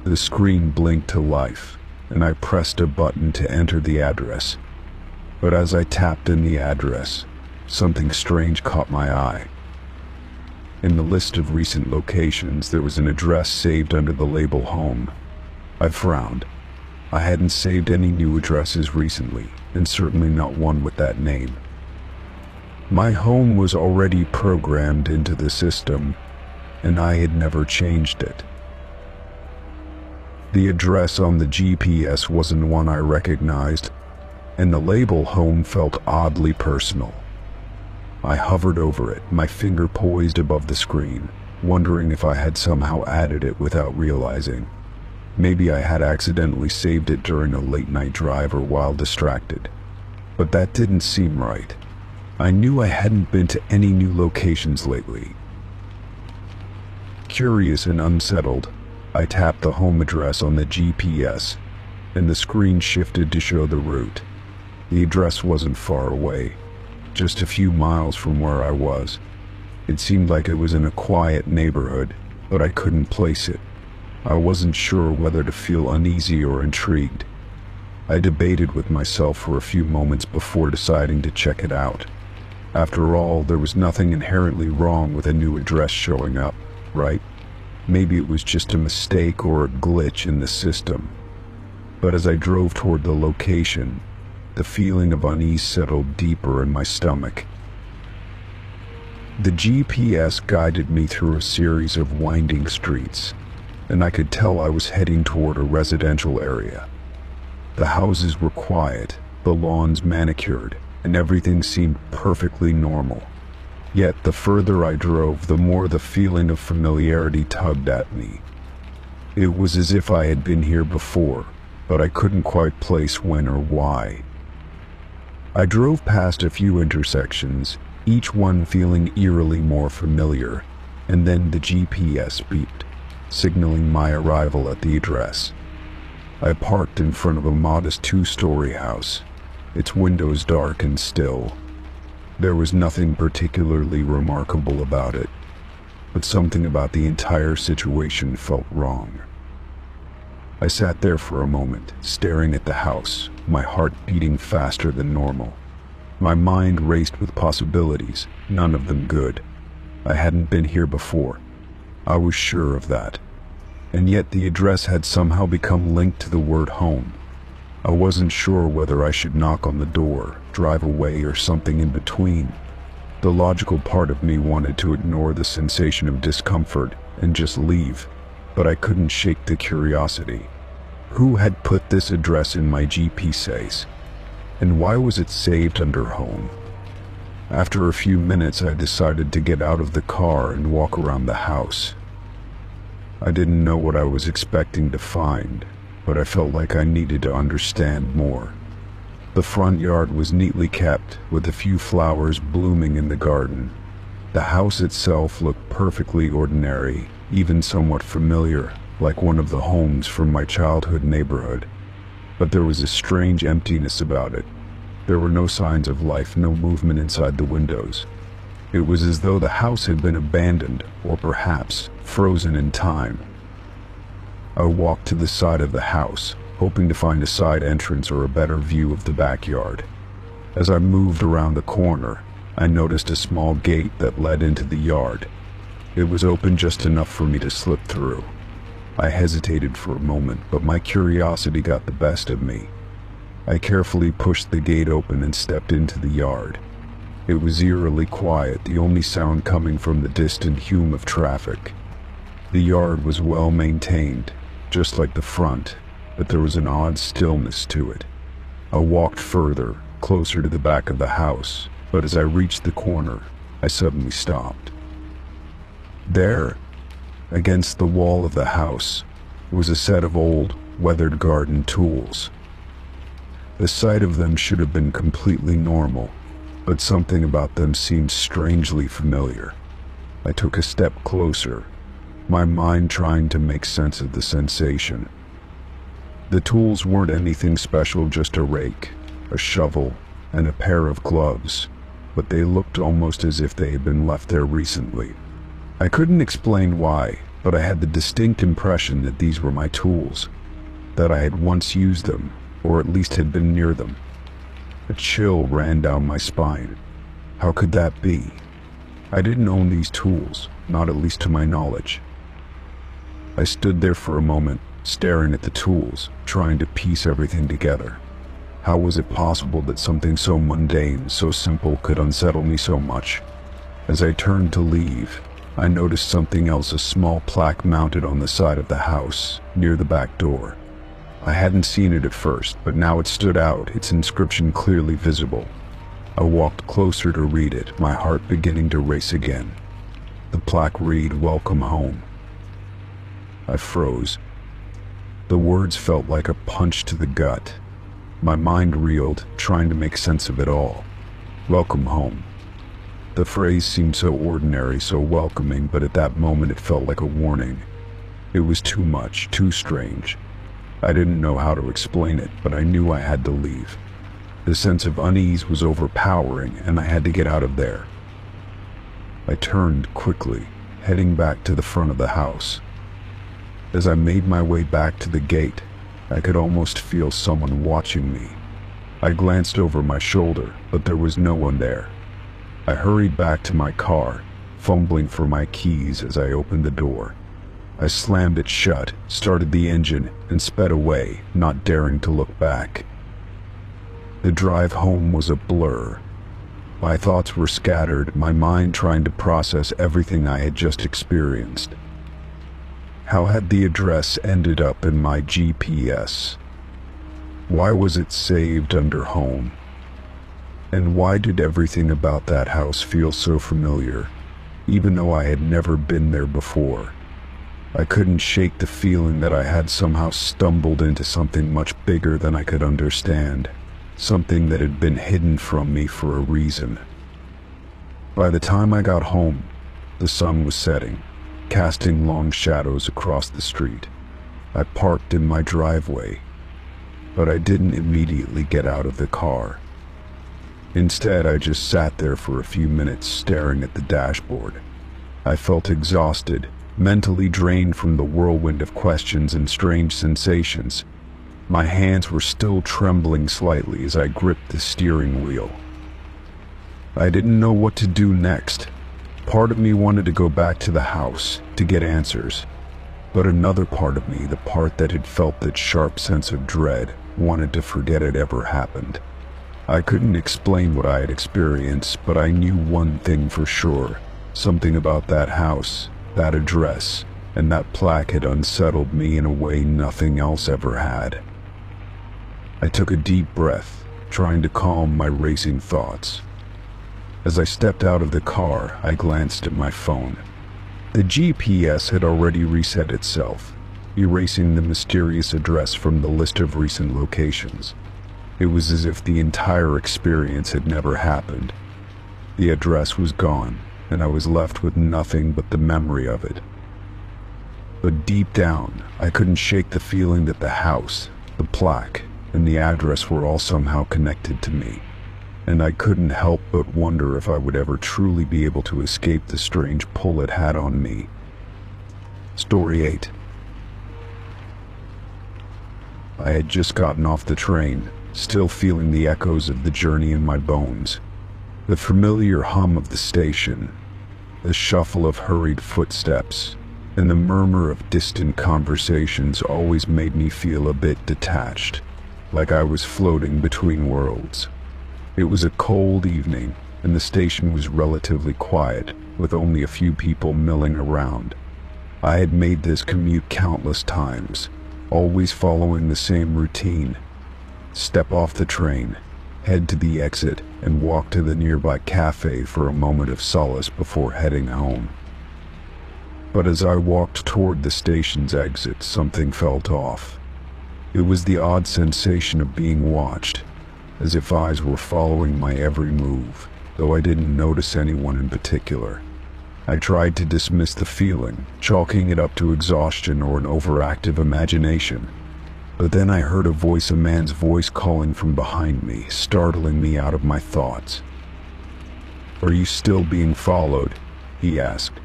The screen blinked to life, and I pressed a button to enter the address. But as I tapped in the address, something strange caught my eye. In the list of recent locations, there was an address saved under the label home. I frowned. I hadn't saved any new addresses recently, and certainly not one with that name. My home was already programmed into the system, and I had never changed it. The address on the GPS wasn't one I recognized, and the label home felt oddly personal. I hovered over it, my finger poised above the screen, wondering if I had somehow added it without realizing. Maybe I had accidentally saved it during a late-night drive or while distracted. But that didn't seem right. I knew I hadn't been to any new locations lately. Curious and unsettled, I tapped the home address on the GPS, and the screen shifted to show the route. The address wasn't far away, just a few miles from where I was. It seemed like it was in a quiet neighborhood, but I couldn't place it. I wasn't sure whether to feel uneasy or intrigued. I debated with myself for a few moments before deciding to check it out. After all, there was nothing inherently wrong with a new address showing up, right? Maybe it was just a mistake or a glitch in the system. But as I drove toward the location, the feeling of unease settled deeper in my stomach. The GPS guided me through a series of winding streets, and I could tell I was heading toward a residential area. The houses were quiet, the lawns manicured, and everything seemed perfectly normal. Yet the further I drove, the more the feeling of familiarity tugged at me. It was as if I had been here before, but I couldn't quite place when or why. I drove past a few intersections, each one feeling eerily more familiar, and then the GPS beeped, signaling my arrival at the address. I parked in front of a modest two-story house, its windows dark and still. There was nothing particularly remarkable about it, but something about the entire situation felt wrong. I sat there for a moment, staring at the house, my heart beating faster than normal. My mind raced with possibilities, none of them good. I hadn't been here before. I was sure of that. And yet the address had somehow become linked to the word home. I wasn't sure whether I should knock on the door, drive away, or something in between. The logical part of me wanted to ignore the sensation of discomfort and just leave, but I couldn't shake the curiosity. Who had put this address in my GPS? And why was it saved under home? After a few minutes, I decided to get out of the car and walk around the house. I didn't know what I was expecting to find, but I felt like I needed to understand more. The front yard was neatly kept, with a few flowers blooming in the garden. The house itself looked perfectly ordinary, even somewhat familiar, like one of the homes from my childhood neighborhood. But there was a strange emptiness about it. There were no signs of life, no movement inside the windows. It was as though the house had been abandoned, or perhaps frozen in time. I walked to the side of the house, hoping to find a side entrance or a better view of the backyard. As I moved around the corner, I noticed a small gate that led into the yard. It was open just enough for me to slip through. I hesitated for a moment, but my curiosity got the best of me. I carefully pushed the gate open and stepped into the yard. It was eerily quiet, the only sound coming from the distant hum of traffic. The yard was well maintained, just like the front, but there was an odd stillness to it. I walked further, closer to the back of the house, but as I reached the corner, I suddenly stopped. There, against the wall of the house, was a set of old, weathered garden tools. The sight of them should have been completely normal, but something about them seemed strangely familiar. I took a step closer, my mind trying to make sense of the sensation. The tools weren't anything special, just a rake, a shovel, and a pair of gloves, but they looked almost as if they had been left there recently. I couldn't explain why, but I had the distinct impression that these were my tools, that I had once used them, or at least had been near them. A chill ran down my spine. How could that be? I didn't own these tools, not at least to my knowledge. I stood there for a moment, staring at the tools, trying to piece everything together. How was it possible that something so mundane, so simple, could unsettle me so much? As I turned to leave, I noticed something else, a small plaque mounted on the side of the house, near the back door. I hadn't seen it at first, but now it stood out, its inscription clearly visible. I walked closer to read it, my heart beginning to race again. The plaque read, "Welcome home." I froze. The words felt like a punch to the gut. My mind reeled, trying to make sense of it all. Welcome home. The phrase seemed so ordinary, so welcoming, but at that moment it felt like a warning. It was too much, too strange. I didn't know how to explain it, but I knew I had to leave. The sense of unease was overpowering, and I had to get out of there. I turned quickly, heading back to the front of the house. As I made my way back to the gate, I could almost feel someone watching me. I glanced over my shoulder, but there was no one there. I hurried back to my car, fumbling for my keys as I opened the door. I slammed it shut, started the engine, and sped away, not daring to look back. The drive home was a blur. My thoughts were scattered, my mind trying to process everything I had just experienced. How had the address ended up in my GPS? Why was it saved under home? And why did everything about that house feel so familiar, even though I had never been there before? I couldn't shake the feeling that I had somehow stumbled into something much bigger than I could understand, something that had been hidden from me for a reason. By the time I got home, the sun was setting, casting long shadows across the street. I parked in my driveway, but I didn't immediately get out of the car. Instead, I just sat there for a few minutes staring at the dashboard. I felt exhausted, mentally drained from the whirlwind of questions and strange sensations. My hands were still trembling slightly as I gripped the steering wheel. I didn't know what to do next. Part of me wanted to go back to the house to get answers, but another part of me, the part that had felt that sharp sense of dread, wanted to forget it ever happened. I couldn't explain what I had experienced, but I knew one thing for sure. Something about that house, that address, and that plaque had unsettled me in a way nothing else ever had. I took a deep breath, trying to calm my racing thoughts. As I stepped out of the car, I glanced at my phone. The GPS had already reset itself, erasing the mysterious address from the list of recent locations. It was as if the entire experience had never happened. The address was gone, and I was left with nothing but the memory of it. But deep down, I couldn't shake the feeling that the house, the plaque, and the address were all somehow connected to me, and I couldn't help but wonder if I would ever truly be able to escape the strange pull it had on me. Story 8. I had just gotten off the train, still feeling the echoes of the journey in my bones. The familiar hum of the station, the shuffle of hurried footsteps, and the murmur of distant conversations always made me feel a bit detached, like I was floating between worlds. It was a cold evening, and the station was relatively quiet, with only a few people milling around. I had made this commute countless times, always following the same routine. Step off the train, head to the exit, and walk to the nearby cafe for a moment of solace before heading home. But as I walked toward the station's exit, something felt off. It was the odd sensation of being watched, as if eyes were following my every move, though I didn't notice anyone in particular. I tried to dismiss the feeling, chalking it up to exhaustion or an overactive imagination. But then I heard a man's voice calling from behind me, startling me out of my thoughts. "Are you still being followed?" he asked.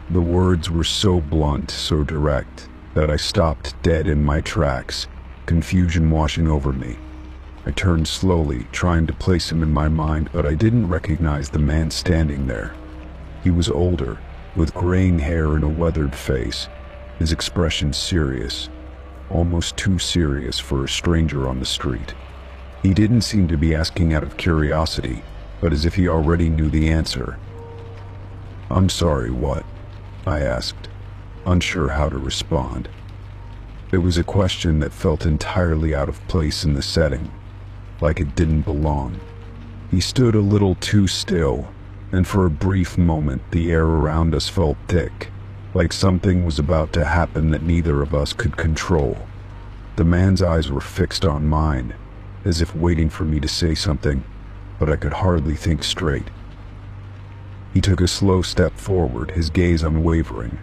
The words were so blunt, so direct, that I stopped dead in my tracks, confusion washing over me. I turned slowly, trying to place him in my mind, but I didn't recognize the man standing there. He was older, with graying hair and a weathered face, his expression serious, almost too serious for a stranger on the street. He didn't seem to be asking out of curiosity, but as if he already knew the answer. "I'm sorry, what?" I asked, unsure how to respond. It was a question that felt entirely out of place in the setting, like it didn't belong. He stood a little too still, and for a brief moment the air around us felt thick, like something was about to happen that neither of us could control. The man's eyes were fixed on mine, as if waiting for me to say something, but I could hardly think straight. He took a slow step forward, his gaze unwavering.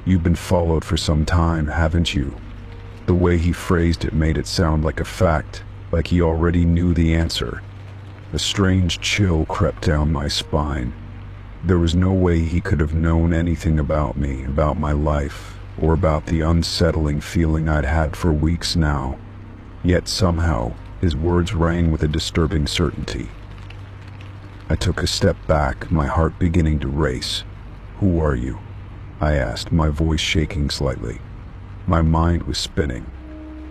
"You've been followed for some time, haven't you?" The way he phrased it made it sound like a fact, like he already knew the answer. A strange chill crept down my spine. There was no way he could have known anything about me, about my life, or about the unsettling feeling I'd had for weeks now. Yet somehow, his words rang with a disturbing certainty. I took a step back, my heart beginning to race. "Who are you?" I asked, my voice shaking slightly. My mind was spinning.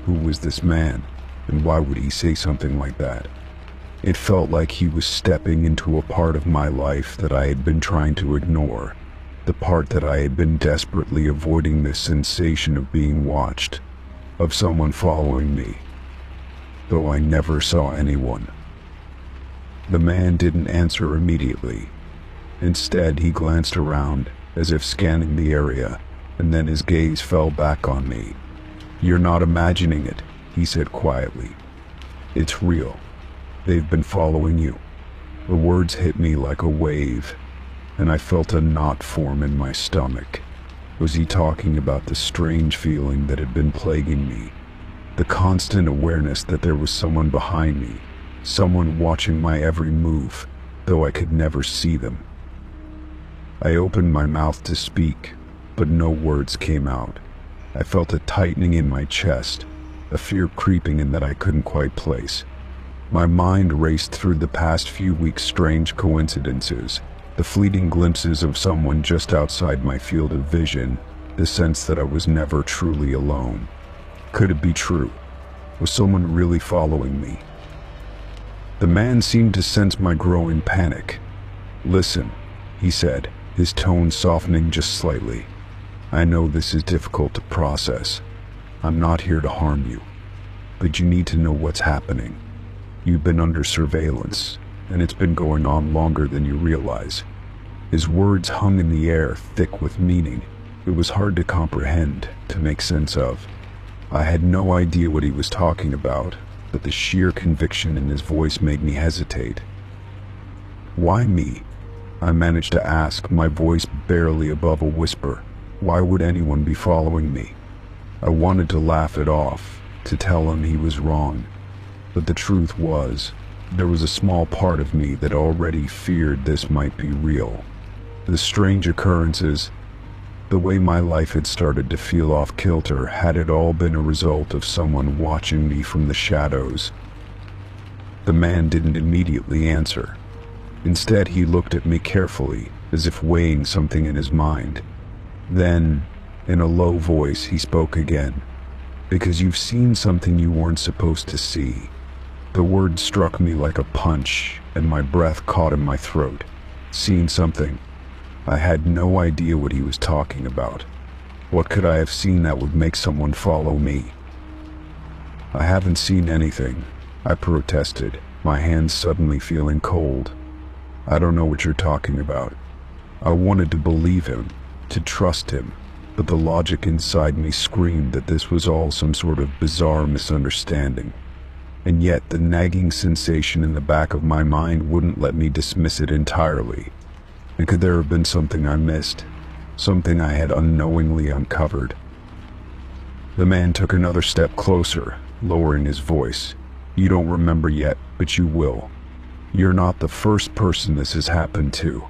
Who was this man, and why would he say something like that? It felt like he was stepping into a part of my life that I had been trying to ignore, the part that I had been desperately avoiding, the sensation of being watched, of someone following me, though I never saw anyone. The man didn't answer immediately. Instead, he glanced around, as if scanning the area, and then his gaze fell back on me. "You're not imagining it," he said quietly. "It's real. They've been following you." The words hit me like a wave, and I felt a knot form in my stomach. Was he talking about the strange feeling that had been plaguing me? The constant awareness that there was someone behind me, someone watching my every move, though I could never see them. I opened my mouth to speak, but no words came out. I felt a tightening in my chest, a fear creeping in that I couldn't quite place. My mind raced through the past few weeks' strange coincidences, the fleeting glimpses of someone just outside my field of vision, the sense that I was never truly alone. Could it be true? Was someone really following me? The man seemed to sense my growing panic. "Listen," he said, his tone softening just slightly. "I know this is difficult to process. I'm not here to harm you, but you need to know what's happening. You've been under surveillance, and it's been going on longer than you realize." His words hung in the air, thick with meaning. It was hard to comprehend, to make sense of. I had no idea what he was talking about, but the sheer conviction in his voice made me hesitate. "Why me?" I managed to ask, my voice barely above a whisper. Why would anyone be following me? I wanted to laugh it off, to tell him he was wrong. But the truth was, there was a small part of me that already feared this might be real. The strange occurrences, the way my life had started to feel off kilter, had it all been a result of someone watching me from the shadows? The man didn't immediately answer. Instead, he looked at me carefully, as if weighing something in his mind. Then, in a low voice, he spoke again. "Because you've seen something you weren't supposed to see." The word struck me like a punch, and my breath caught in my throat. Seen something? I had no idea what he was talking about. What could I have seen that would make someone follow me? "I haven't seen anything," I protested, my hands suddenly feeling cold. "I don't know what you're talking about." I wanted to believe him, to trust him, but the logic inside me screamed that this was all some sort of bizarre misunderstanding. And yet the nagging sensation in the back of my mind wouldn't let me dismiss it entirely. And could there have been something I missed? Something I had unknowingly uncovered? The man took another step closer, lowering his voice. "You don't remember yet, but you will. You're not the first person this has happened to."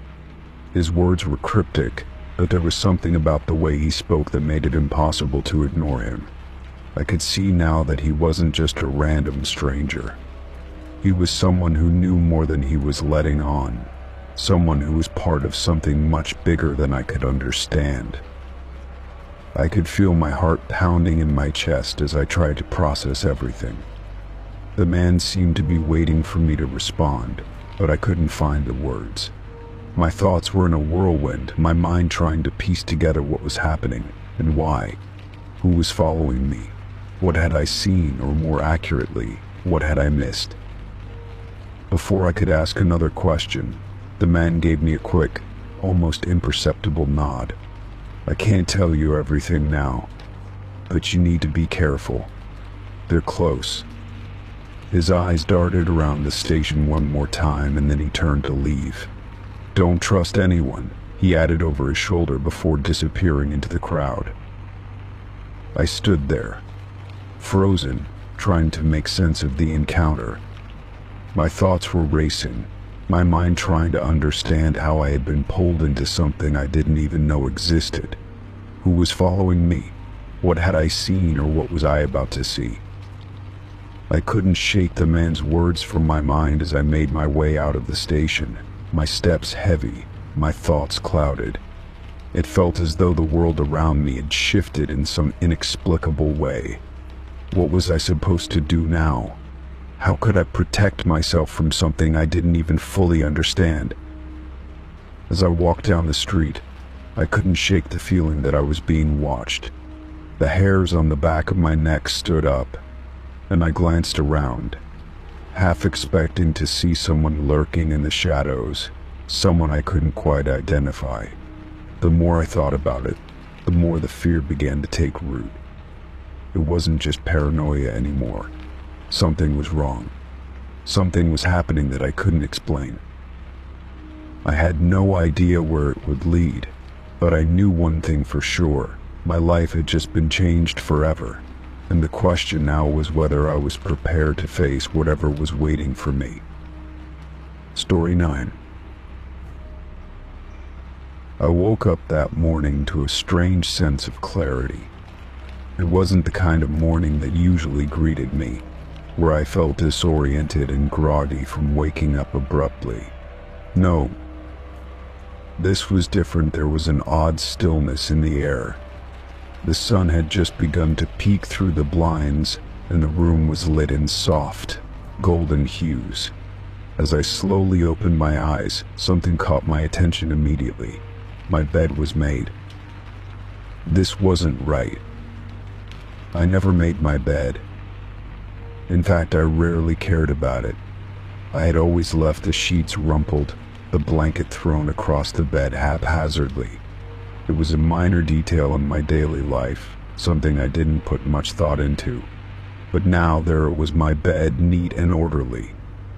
His words were cryptic, but there was something about the way he spoke that made it impossible to ignore him. I could see now that he wasn't just a random stranger. He was someone who knew more than he was letting on. Someone who was part of something much bigger than I could understand. I could feel my heart pounding in my chest as I tried to process everything. The man seemed to be waiting for me to respond, but I couldn't find the words. My thoughts were in a whirlwind, my mind trying to piece together what was happening and why. Who was following me? What had I seen, or more accurately, what had I missed? Before I could ask another question, the man gave me a quick, almost imperceptible nod. I can't tell you everything now, but you need to be careful. They're close. His eyes darted around the station one more time, and then he turned to leave. Don't trust anyone, he added over his shoulder before disappearing into the crowd. I stood there, frozen, trying to make sense of the encounter. My thoughts were racing, my mind trying to understand how I had been pulled into something I didn't even know existed. Who was following me? What had I seen, or what was I about to see? I couldn't shake the man's words from my mind as I made my way out of the station, my steps heavy, my thoughts clouded. It felt as though the world around me had shifted in some inexplicable way. What was I supposed to do now? How could I protect myself from something I didn't even fully understand? As I walked down the street, I couldn't shake the feeling that I was being watched. The hairs on the back of my neck stood up, and I glanced around, half expecting to see someone lurking in the shadows, someone I couldn't quite identify. The more I thought about it, the more the fear began to take root. It wasn't just paranoia anymore. Something was wrong. Something was happening that I couldn't explain. I had no idea where it would lead, but I knew one thing for sure. My life had just been changed forever, and the question now was whether I was prepared to face whatever was waiting for me. Story 9. I woke up that morning to a strange sense of clarity. It wasn't the kind of morning that usually greeted me, where I felt disoriented and groggy from waking up abruptly. No. This was different. There was an odd stillness in the air. The sun had just begun to peek through the blinds, and the room was lit in soft, golden hues. As I slowly opened my eyes, something caught my attention immediately. My bed was made. This wasn't right. I never made my bed. In fact, I rarely cared about it. I had always left the sheets rumpled, the blanket thrown across the bed haphazardly. It was a minor detail in my daily life, something I didn't put much thought into. But now there it was, my bed, neat and orderly,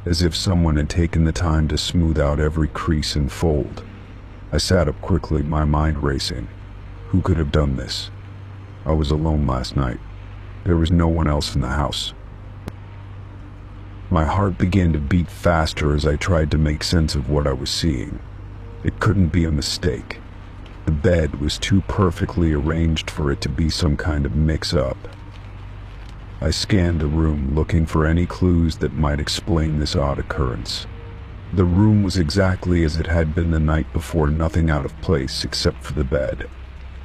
as if someone had taken the time to smooth out every crease and fold. I sat up quickly, my mind racing. Who could have done this? I was alone last night. There was no one else in the house. My heart began to beat faster as I tried to make sense of what I was seeing. It couldn't be a mistake. The bed was too perfectly arranged for it to be some kind of mix-up. I scanned the room, looking for any clues that might explain this odd occurrence. The room was exactly as it had been the night before, nothing out of place except for the bed.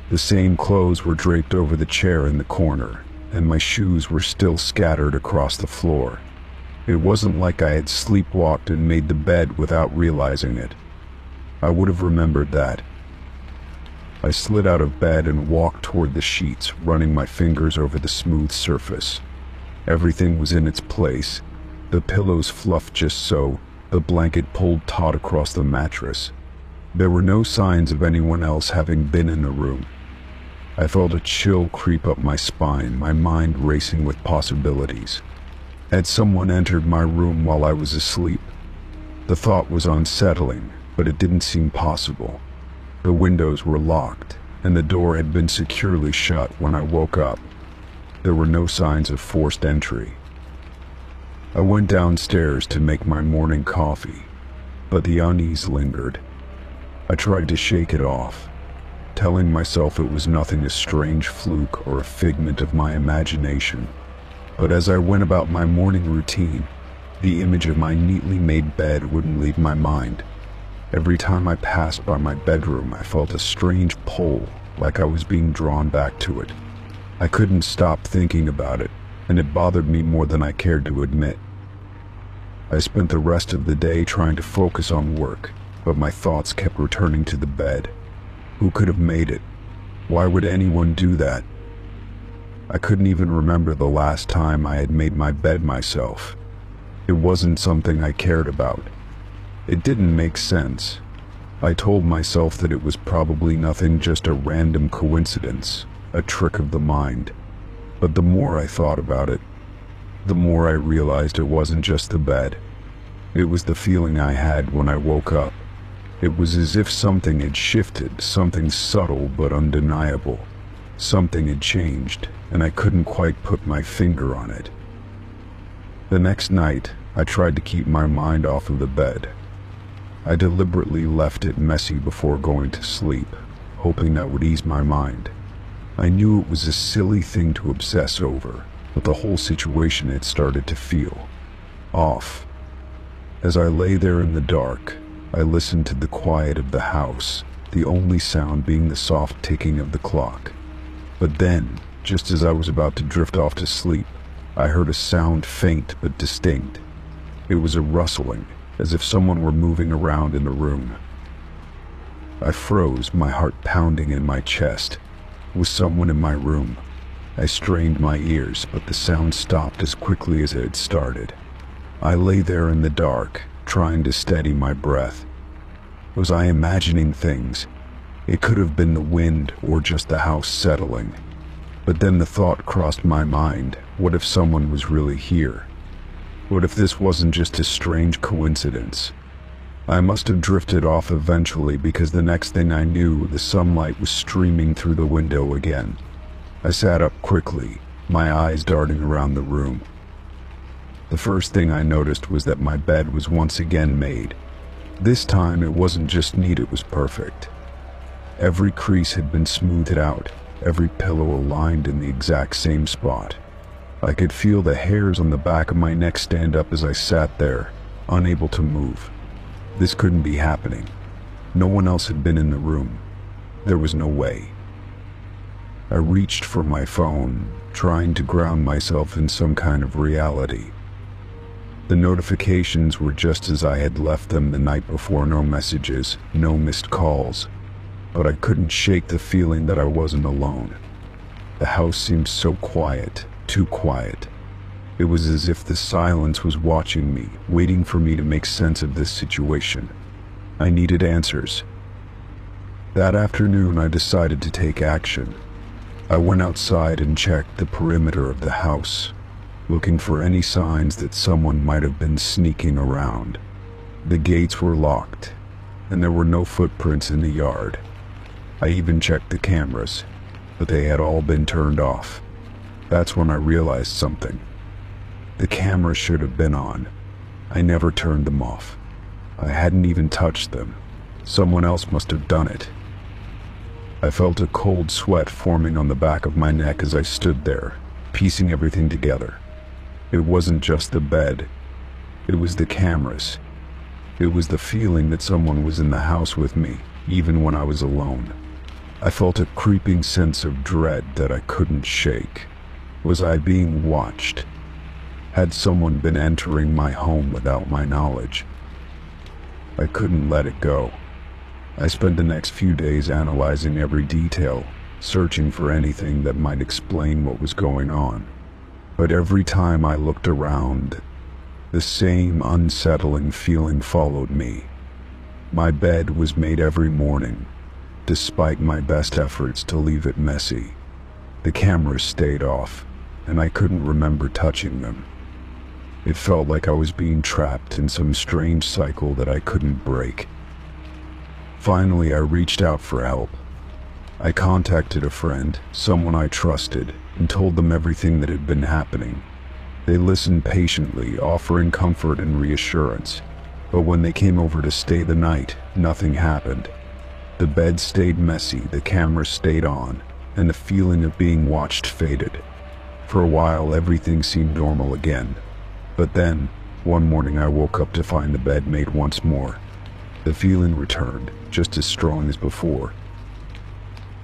The same clothes were draped over the chair in the corner, and my shoes were still scattered across the floor. It wasn't like I had sleepwalked and made the bed without realizing it. I would have remembered that. I slid out of bed and walked toward the sheets, running my fingers over the smooth surface. Everything was in its place. The pillows fluffed just so, the blanket pulled taut across the mattress. There were no signs of anyone else having been in the room. I felt a chill creep up my spine, my mind racing with possibilities. Had someone entered my room while I was asleep? The thought was unsettling, but it didn't seem possible. The windows were locked, and the door had been securely shut when I woke up. There were no signs of forced entry. I went downstairs to make my morning coffee, but the unease lingered. I tried to shake it off, telling myself it was nothing, a strange fluke or a figment of my imagination. But as I went about my morning routine, the image of my neatly made bed wouldn't leave my mind. Every time I passed by my bedroom, I felt a strange pull, like I was being drawn back to it. I couldn't stop thinking about it, and it bothered me more than I cared to admit. I spent the rest of the day trying to focus on work, but my thoughts kept returning to the bed. Who could have made it? Why would anyone do that? I couldn't even remember the last time I had made my bed myself. It wasn't something I cared about. It didn't make sense. I told myself that it was probably nothing, just a random coincidence, a trick of the mind. But the more I thought about it, the more I realized it wasn't just the bed. It was the feeling I had when I woke up. It was as if something had shifted, something subtle but undeniable. Something had changed, and I couldn't quite put my finger on it. The next night, I tried to keep my mind off of the bed. I deliberately left it messy before going to sleep, hoping that would ease my mind. I knew it was a silly thing to obsess over, but the whole situation had started to feel off. As I lay there in the dark, I listened to the quiet of the house, the only sound being the soft ticking of the clock. But then, just as I was about to drift off to sleep, I heard a sound, faint but distinct. It was a rustling, as if someone were moving around in the room. I froze, my heart pounding in my chest. Was someone in my room? I strained my ears, but the sound stopped as quickly as it had started. I lay there in the dark, trying to steady my breath. Was I imagining things? It could have been the wind or just the house settling. But then the thought crossed my mind, what if someone was really here? What if this wasn't just a strange coincidence? I must have drifted off eventually, because the next thing I knew, the sunlight was streaming through the window again. I sat up quickly, my eyes darting around the room. The first thing I noticed was that my bed was once again made. This time it wasn't just neat, it was perfect. Every crease had been smoothed out, every pillow aligned in the exact same spot. I could feel the hairs on the back of my neck stand up as I sat there, unable to move. This couldn't be happening. No one else had been in the room. There was no way. I reached for my phone, trying to ground myself in some kind of reality. The notifications were just as I had left them the night before, no messages, no missed calls. But I couldn't shake the feeling that I wasn't alone. The house seemed so quiet, too quiet. It was as if the silence was watching me, waiting for me to make sense of this situation. I needed answers. That afternoon, I decided to take action. I went outside and checked the perimeter of the house, looking for any signs that someone might have been sneaking around. The gates were locked, and there were no footprints in the yard. I even checked the cameras, but they had all been turned off. That's when I realized something. The cameras should have been on. I never turned them off. I hadn't even touched them. Someone else must have done it. I felt a cold sweat forming on the back of my neck as I stood there, piecing everything together. It wasn't just the bed. It was the cameras. It was the feeling that someone was in the house with me, even when I was alone. I felt a creeping sense of dread that I couldn't shake. Was I being watched? Had someone been entering my home without my knowledge? I couldn't let it go. I spent the next few days analyzing every detail, searching for anything that might explain what was going on. But every time I looked around, the same unsettling feeling followed me. My bed was made every morning, despite my best efforts to leave it messy. The cameras stayed off, and I couldn't remember touching them. It felt like I was being trapped in some strange cycle that I couldn't break. Finally, I reached out for help. I contacted a friend, someone I trusted, and told them everything that had been happening. They listened patiently, offering comfort and reassurance. But when they came over to stay the night, nothing happened. The bed stayed messy, the cameras stayed on, and the feeling of being watched faded. For a while, everything seemed normal again. But then, one morning I woke up to find the bed made once more. The feeling returned, just as strong as before.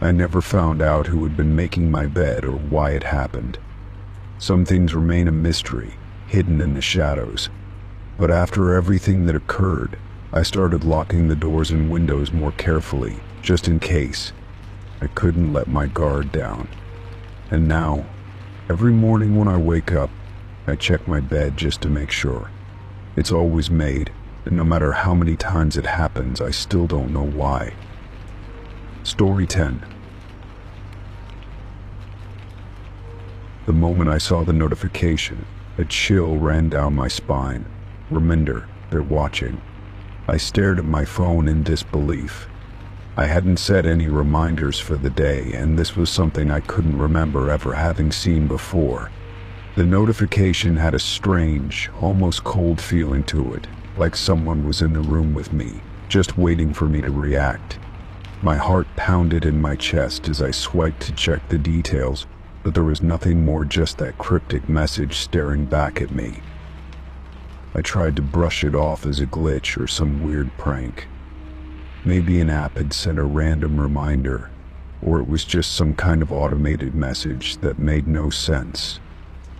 I never found out who had been making my bed or why it happened. Some things remain a mystery, hidden in the shadows. But after everything that occurred, I started locking the doors and windows more carefully, just in case. I couldn't let my guard down. And now, every morning when I wake up, I check my bed just to make sure. It's always made, and no matter how many times it happens, I still don't know why. Story 10. The moment I saw the notification, a chill ran down my spine. Reminder, they're watching. I stared at my phone in disbelief. I hadn't set any reminders for the day, and this was something I couldn't remember ever having seen before. The notification had a strange, almost cold feeling to it, like someone was in the room with me, just waiting for me to react. My heart pounded in my chest as I swiped to check the details, but there was nothing more, just that cryptic message staring back at me. I tried to brush it off as a glitch or some weird prank. Maybe an app had sent a random reminder, or it was just some kind of automated message that made no sense.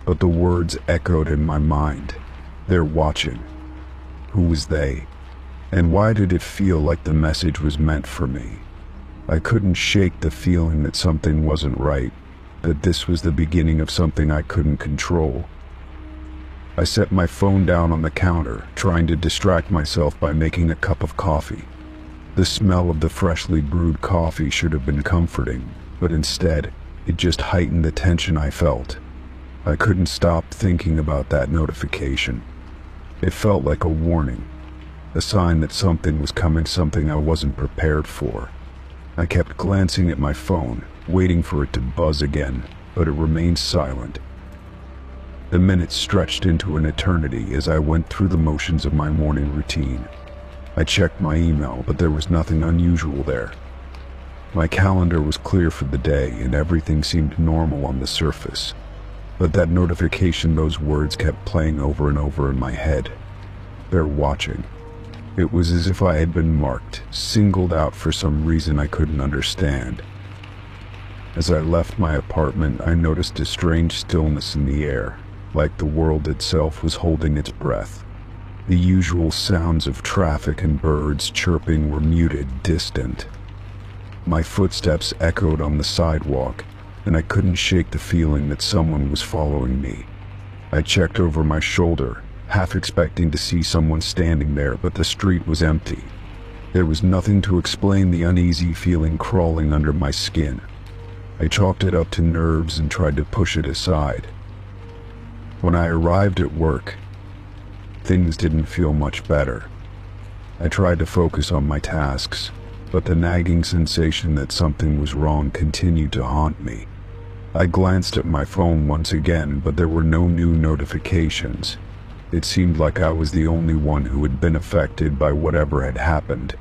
But the words echoed in my mind. They're watching. Who was they? And why did it feel like the message was meant for me? I couldn't shake the feeling that something wasn't right, that this was the beginning of something I couldn't control. I set my phone down on the counter, trying to distract myself by making a cup of coffee. The smell of the freshly brewed coffee should have been comforting, but instead, it just heightened the tension I felt. I couldn't stop thinking about that notification. It felt like a warning, a sign that something was coming, something I wasn't prepared for. I kept glancing at my phone, waiting for it to buzz again, but it remained silent. The minutes stretched into an eternity as I went through the motions of my morning routine. I checked my email, but there was nothing unusual there. My calendar was clear for the day, and everything seemed normal on the surface. But that notification, those words kept playing over and over in my head. They're watching. It was as if I had been marked, singled out for some reason I couldn't understand. As I left my apartment, I noticed a strange stillness in the air, like the world itself was holding its breath. The usual sounds of traffic and birds chirping were muted, distant. My footsteps echoed on the sidewalk, and I couldn't shake the feeling that someone was following me. I checked over my shoulder, half expecting to see someone standing there, but the street was empty. There was nothing to explain the uneasy feeling crawling under my skin. I chalked it up to nerves and tried to push it aside. When I arrived at work, things didn't feel much better. I tried to focus on my tasks, but the nagging sensation that something was wrong continued to haunt me. I glanced at my phone once again, but there were no new notifications. It seemed like I was the only one who had been affected by whatever had happened.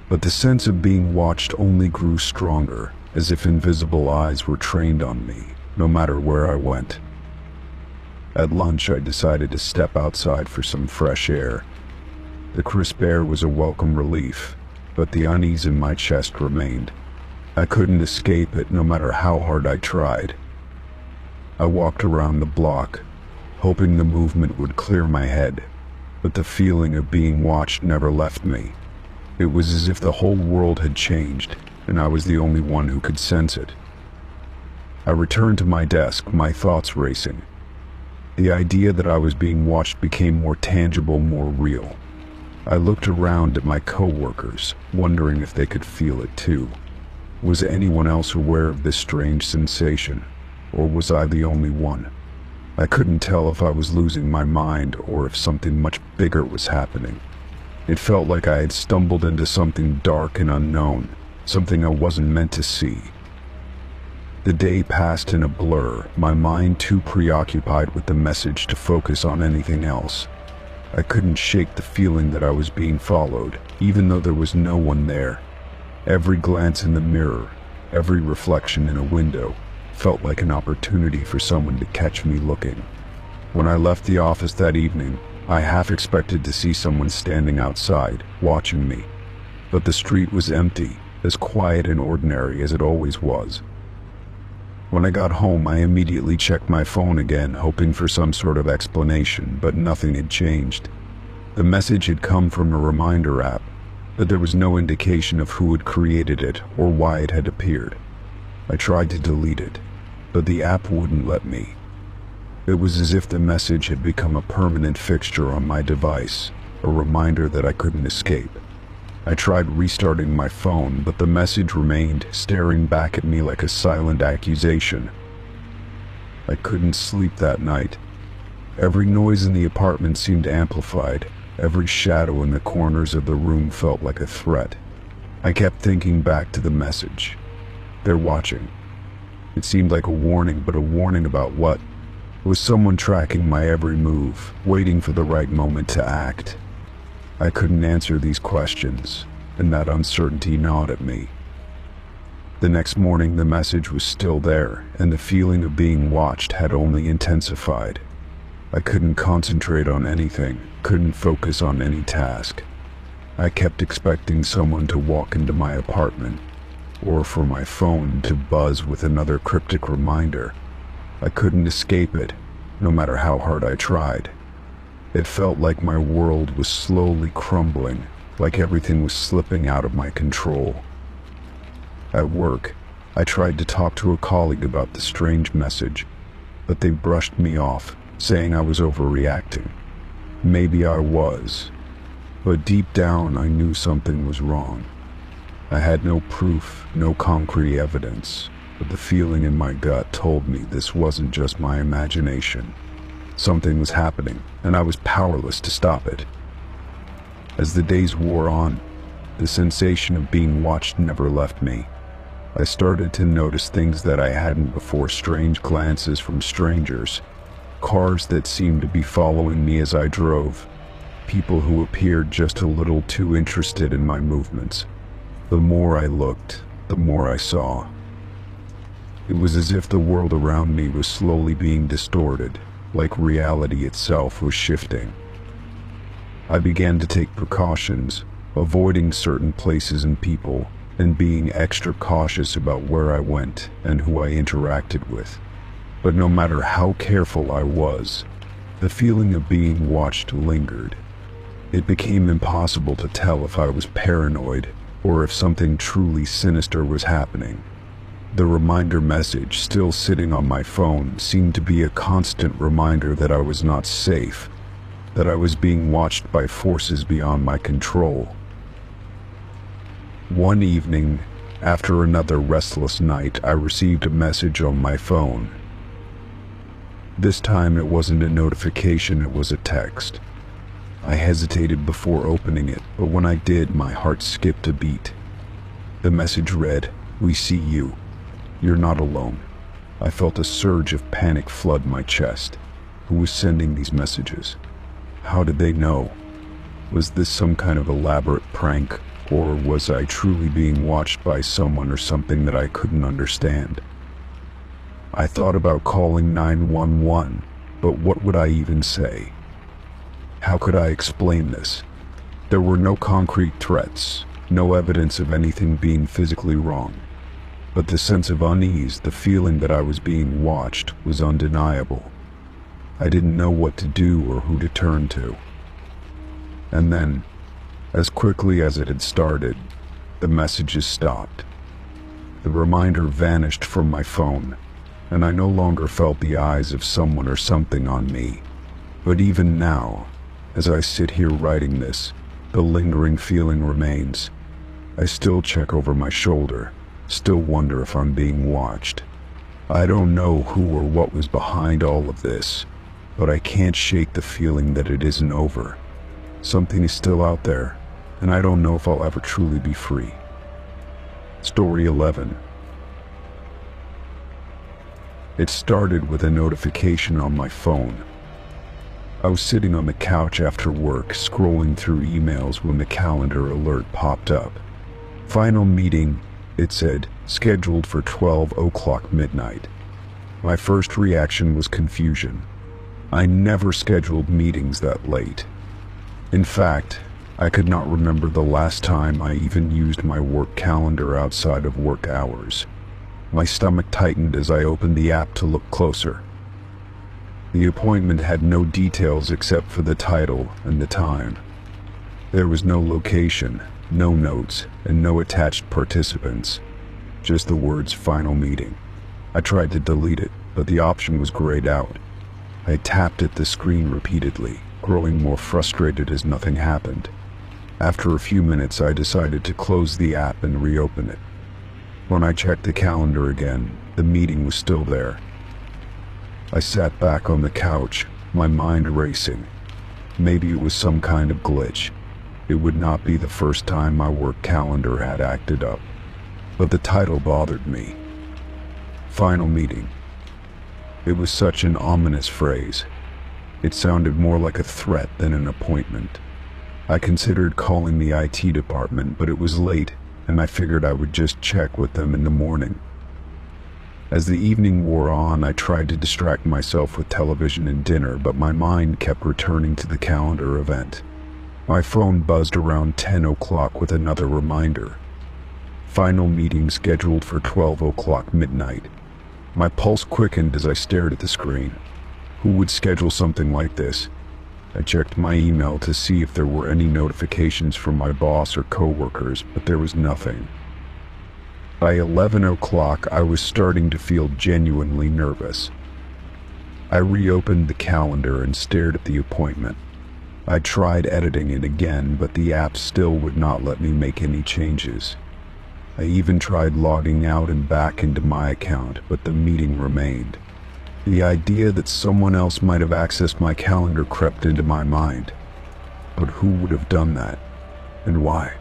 But the sense of being watched only grew stronger, as if invisible eyes were trained on me, no matter where I went. At lunch, I decided to step outside for some fresh air. The crisp air was a welcome relief, but the unease in my chest remained. I couldn't escape it, no matter how hard I tried. I walked around the block, hoping the movement would clear my head, but the feeling of being watched never left me. It was as if the whole world had changed, and I was the only one who could sense it. I returned to my desk, my thoughts racing. The idea that I was being watched became more tangible, more real. I looked around at my coworkers, wondering if they could feel it too. Was anyone else aware of this strange sensation, or was I the only one? I couldn't tell if I was losing my mind or if something much bigger was happening. It felt like I had stumbled into something dark and unknown, something I wasn't meant to see. The day passed in a blur, my mind too preoccupied with the message to focus on anything else. I couldn't shake the feeling that I was being followed, even though there was no one there. Every glance in the mirror, every reflection in a window, felt like an opportunity for someone to catch me looking. When I left the office that evening, I half expected to see someone standing outside, watching me. But the street was empty, as quiet and ordinary as it always was. When I got home, I immediately checked my phone again, hoping for some sort of explanation, but nothing had changed. The message had come from a reminder app, but there was no indication of who had created it or why it had appeared. I tried to delete it, but the app wouldn't let me. It was as if the message had become a permanent fixture on my device, a reminder that I couldn't escape. I tried restarting my phone, but the message remained, staring back at me like a silent accusation. I couldn't sleep that night. Every noise in the apartment seemed amplified. Every shadow in the corners of the room felt like a threat. I kept thinking back to the message. They're watching. It seemed like a warning, but a warning about what? Was someone tracking my every move, waiting for the right moment to act? I couldn't answer these questions, and that uncertainty gnawed at me. The next morning, the message was still there, and the feeling of being watched had only intensified. I couldn't concentrate on anything, couldn't focus on any task. I kept expecting someone to walk into my apartment, or for my phone to buzz with another cryptic reminder. I couldn't escape it, no matter how hard I tried. It felt like my world was slowly crumbling, like everything was slipping out of my control. At work, I tried to talk to a colleague about the strange message, but they brushed me off, saying I was overreacting. Maybe I was, but deep down I knew something was wrong. I had no proof, no concrete evidence, but the feeling in my gut told me this wasn't just my imagination. Something was happening, and I was powerless to stop it. As the days wore on, the sensation of being watched never left me. I started to notice things that I hadn't before: strange glances from strangers, cars that seemed to be following me as I drove, people who appeared just a little too interested in my movements. The more I looked, the more I saw. It was as if the world around me was slowly being distorted, like reality itself was shifting. I began to take precautions, avoiding certain places and people, and being extra cautious about where I went and who I interacted with. But no matter how careful I was, the feeling of being watched lingered. It became impossible to tell if I was paranoid or if something truly sinister was happening. The reminder message still sitting on my phone seemed to be a constant reminder that I was not safe, that I was being watched by forces beyond my control. One evening, after another restless night, I received a message on my phone. This time it wasn't a notification, it was a text. I hesitated before opening it, but when I did, my heart skipped a beat. The message read, "We see you. You're not alone." I felt a surge of panic flood my chest. Who was sending these messages? How did they know? Was this some kind of elaborate prank, or was I truly being watched by someone or something that I couldn't understand? I thought about calling 911, but what would I even say? How could I explain this? There were no concrete threats, no evidence of anything being physically wrong. But the sense of unease, the feeling that I was being watched, was undeniable. I didn't know what to do or who to turn to. And then, as quickly as it had started, the messages stopped. The reminder vanished from my phone, and I no longer felt the eyes of someone or something on me. But even now, as I sit here writing this, the lingering feeling remains. I still check over my shoulder, still wonder if I'm being watched. I don't know who or what was behind all of this, but I can't shake the feeling that it isn't over. Something is still out there, and I don't know if I'll ever truly be free. Story 11. It started with a notification on my phone. I was sitting on the couch after work, scrolling through emails when the calendar alert popped up. Final meeting, it said, scheduled for 12 o'clock midnight. My first reaction was confusion. I never scheduled meetings that late. In fact, I could not remember the last time I even used my work calendar outside of work hours. My stomach tightened as I opened the app to look closer. The appointment had no details except for the title and the time, There was no location, no notes, and no attached participants. Just the words "final meeting." I tried to delete it, but the option was grayed out. I tapped at the screen repeatedly, growing more frustrated as nothing happened. After a few minutes, I decided to close the app and reopen it. When I checked the calendar again, the meeting was still there. I sat back on the couch, my mind racing. Maybe it was some kind of glitch. It would not be the first time my work calendar had acted up. But the title bothered me. Final meeting. It was such an ominous phrase. It sounded more like a threat than an appointment. I considered calling the IT department, but it was late, and I figured I would just check with them in the morning. As the evening wore on, I tried to distract myself with television and dinner, but my mind kept returning to the calendar event. My phone buzzed around 10 o'clock with another reminder. Final meeting scheduled for 12 o'clock midnight. My pulse quickened as I stared at the screen. Who would schedule something like this? I checked my email to see if there were any notifications from my boss or coworkers, but there was nothing. By 11 o'clock, I was starting to feel genuinely nervous. I reopened the calendar and stared at the appointment. I tried editing it again, but the app still would not let me make any changes. I even tried logging out and back into my account, but the meeting remained. The idea that someone else might have accessed my calendar crept into my mind. But who would have done that? And why?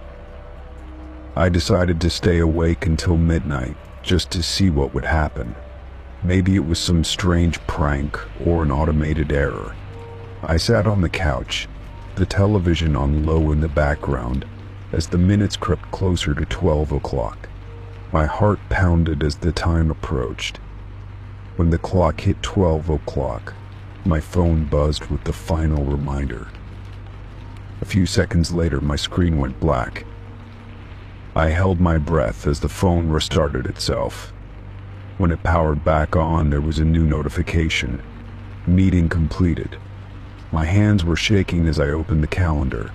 I decided to stay awake until midnight, just to see what would happen. Maybe it was some strange prank or an automated error. I sat on the couch, the television on low in the background, as the minutes crept closer to 12 o'clock. My heart pounded as the time approached. When the clock hit 12 o'clock, my phone buzzed with the final reminder. A few seconds later, my screen went black. I held my breath as the phone restarted itself. When it powered back on, there was a new notification. Meeting completed. My hands were shaking as I opened the calendar.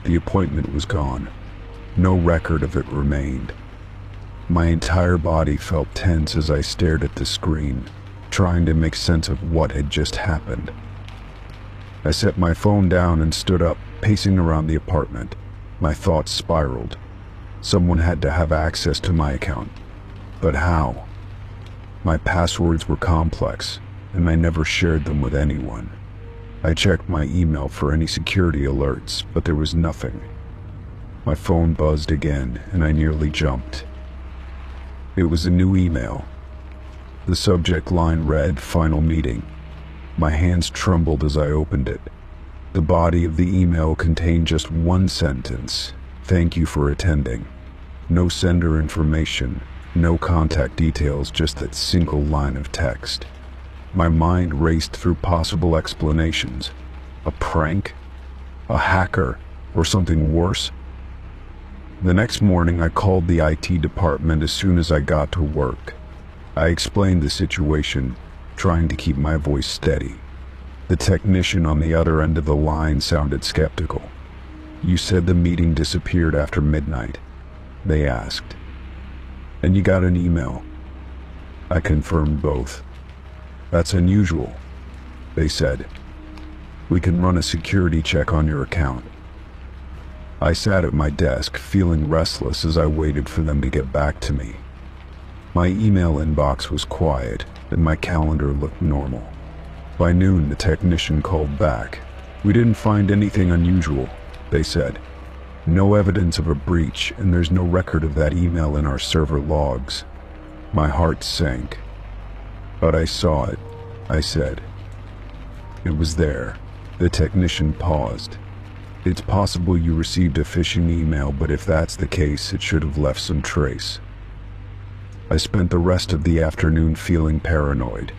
The appointment was gone. No record of it remained. My entire body felt tense as I stared at the screen, trying to make sense of what had just happened. I set my phone down and stood up, pacing around the apartment. My thoughts spiraled. Someone had to have access to my account. But how? My passwords were complex, and I never shared them with anyone. I checked my email for any security alerts, but there was nothing. My phone buzzed again, and I nearly jumped. It was a new email. The subject line read, "Final meeting." My hands trembled as I opened it. The body of the email contained just one sentence: "Thank you for attending." No sender information, no contact details, just that single line of text. My mind raced through possible explanations. A prank? A hacker? Or something worse? The next morning, I called the IT department as soon as I got to work. I explained the situation, trying to keep my voice steady. The technician on the other end of the line sounded skeptical. "You said the meeting disappeared after midnight," they asked. "And you got an email?" I confirmed both. "That's unusual," they said. "We can run a security check on your account." I sat at my desk, feeling restless as I waited for them to get back to me. My email inbox was quiet, and my calendar looked normal. By noon, the technician called back. "We didn't find anything unusual," they said. "No evidence of a breach, and there's no record of that email in our server logs." My heart sank. "But I saw it," I said. "It was there." The technician paused. "It's possible you received a phishing email, but if that's the case, it should have left some trace." I spent the rest of the afternoon feeling paranoid.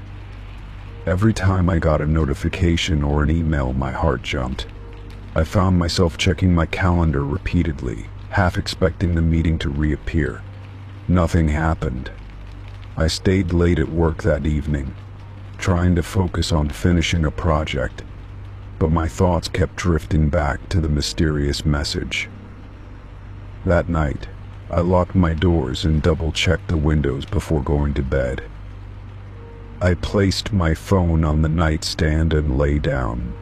Every time I got a notification or an email, my heart jumped. I found myself checking my calendar repeatedly, half expecting the meeting to reappear. Nothing happened. I stayed late at work that evening, trying to focus on finishing a project. but my thoughts kept drifting back to the mysterious message. That night, I locked my doors and double-checked the windows before going to bed. I placed my phone on the nightstand and lay down,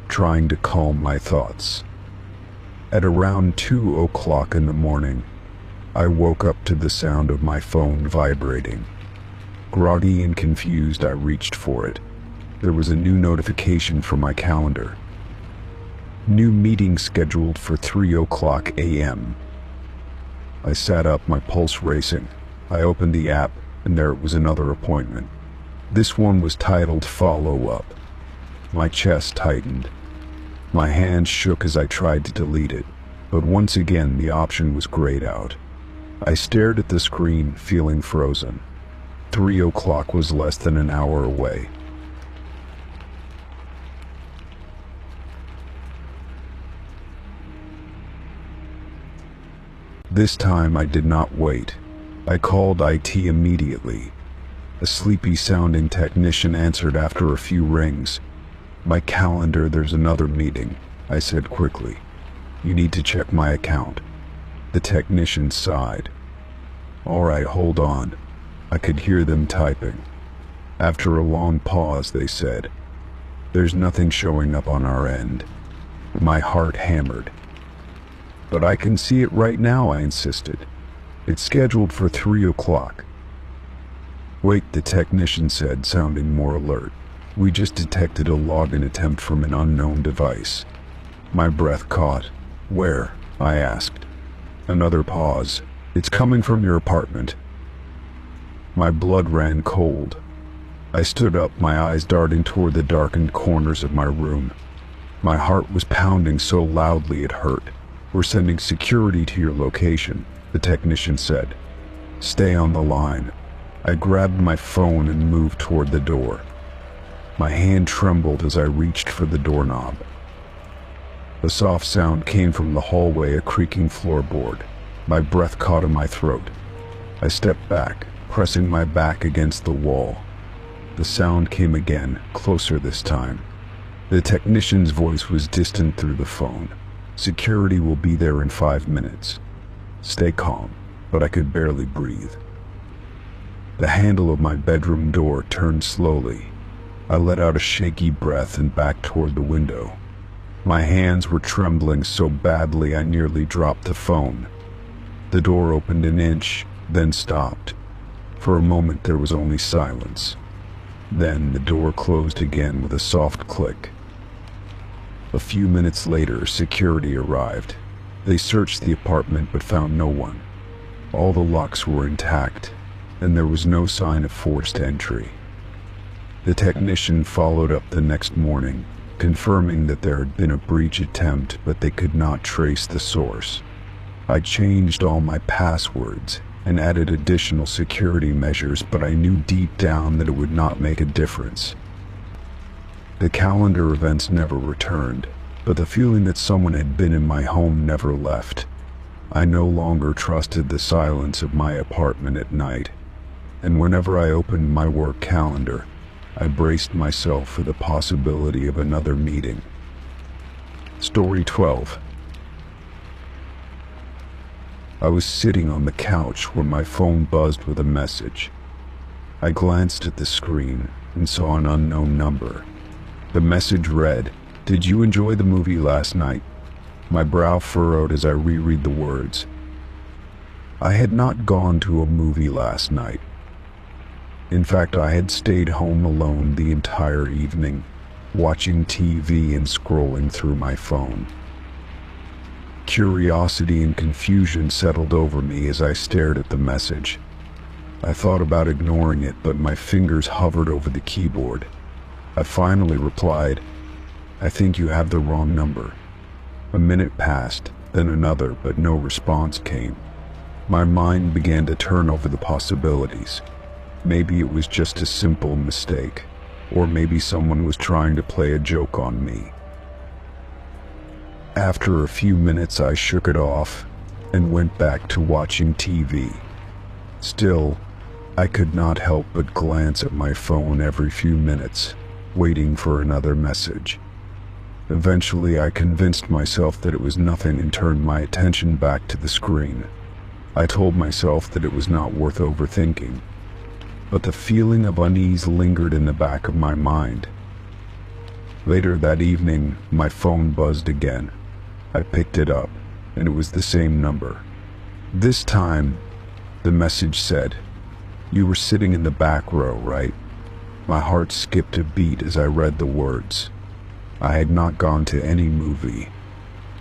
trying to calm my thoughts. At around 2 o'clock in the morning, I woke up to the sound of my phone vibrating. Groggy and confused, I reached for it. There was a new notification from my calendar. New meeting scheduled for 3 o'clock a.m. I sat up, my pulse racing. I opened the app, and there it was, another appointment. This one was titled Follow Up. My chest tightened. My hand shook as I tried to delete it, but once again the option was grayed out. I stared at the screen, feeling frozen. 3 o'clock was less than an hour away. This time I did not wait. I called IT immediately. A sleepy-sounding technician answered after a few rings. "My calendar, there's another meeting," I said quickly. "You need to check my account." The technician sighed. "All right, hold on." I could hear them typing. After a long pause, they said, "There's nothing showing up on our end." My heart hammered. "But I can see it right now," I insisted. "It's scheduled for 3 o'clock. "Wait," the technician said, sounding more alert. "We just detected a login attempt from an unknown device." My breath caught. "Where?" I asked. Another pause. "It's coming from your apartment." My blood ran cold. I stood up, my eyes darting toward the darkened corners of my room. My heart was pounding so loudly it hurt. "We're sending security to your location," the technician said. "Stay on the line." I grabbed my phone and moved toward the door. My hand trembled as I reached for the doorknob. A soft sound came from the hallway, a creaking floorboard. My breath caught in my throat. I stepped back, pressing my back against the wall. The sound came again, closer this time. The technician's voice was distant through the phone. "Security will be there in 5 minutes. Stay calm," but I could barely breathe. The handle of my bedroom door turned slowly. I let out a shaky breath and backed toward the window. My hands were trembling so badly I nearly dropped the phone. The door opened an inch, then stopped. For a moment there was only silence. Then the door closed again with a soft click. A few minutes later, security arrived. They searched the apartment but found no one. All the locks were intact, and there was no sign of forced entry. The technician followed up the next morning, confirming that there had been a breach attempt, but they could not trace the source. I changed all my passwords and added additional security measures, but I knew deep down that it would not make a difference. The calendar events never returned, but the feeling that someone had been in my home never left. I no longer trusted the silence of my apartment at night, and whenever I opened my work calendar, I braced myself for the possibility of another meeting. Story 12. I was sitting on the couch when my phone buzzed with a message. I glanced at the screen and saw an unknown number. The message read, "Did you enjoy the movie last night?" My brow furrowed as I reread the words. I had not gone to a movie last night. In fact, I had stayed home alone the entire evening, watching TV and scrolling through my phone. Curiosity and confusion settled over me as I stared at the message. I thought about ignoring it, but my fingers hovered over the keyboard. I finally replied, "I think you have the wrong number." A minute passed, then another, but no response came. My mind began to turn over the possibilities. Maybe it was just a simple mistake, or maybe someone was trying to play a joke on me. After a few minutes, I shook it off and went back to watching TV. Still, I could not help but glance at my phone every few minutes, waiting for another message. Eventually, I convinced myself that it was nothing and turned my attention back to the screen. I told myself that it was not worth overthinking, but the feeling of unease lingered in the back of my mind. Later that evening, my phone buzzed again. I picked it up, and it was the same number. This time, the message said, "You were sitting in the back row, right?" My heart skipped a beat as I read the words. I had not gone to any movie.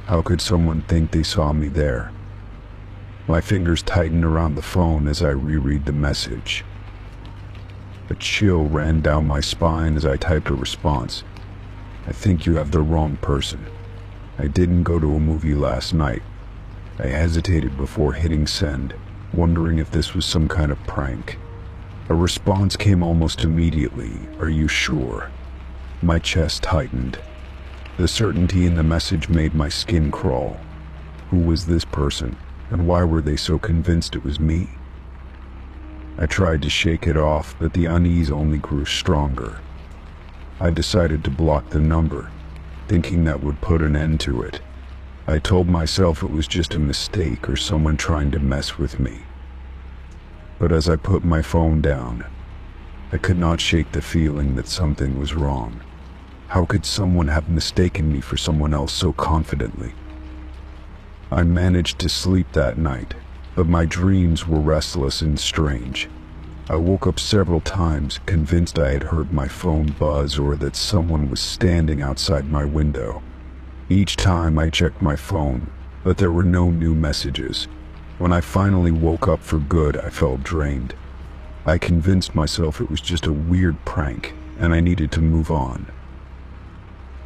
How could someone think they saw me there? My fingers tightened around the phone as I reread the message. A chill ran down my spine as I typed a response. "I think you have the wrong person. I didn't go to a movie last night." I hesitated before hitting send, wondering if this was some kind of prank. A response came almost immediately. "Are you sure?" My chest tightened. The certainty in the message made my skin crawl. Who was this person, and why were they so convinced it was me? I tried to shake it off, but the unease only grew stronger. I decided to block the number, thinking that would put an end to it. I told myself it was just a mistake or someone trying to mess with me. But as I put my phone down, I could not shake the feeling that something was wrong. How could someone have mistaken me for someone else so confidently? I managed to sleep that night, but my dreams were restless and strange. I woke up several times, convinced I had heard my phone buzz or that someone was standing outside my window. Each time I checked my phone, but there were no new messages. When I finally woke up for good, I felt drained. I convinced myself it was just a weird prank, and I needed to move on.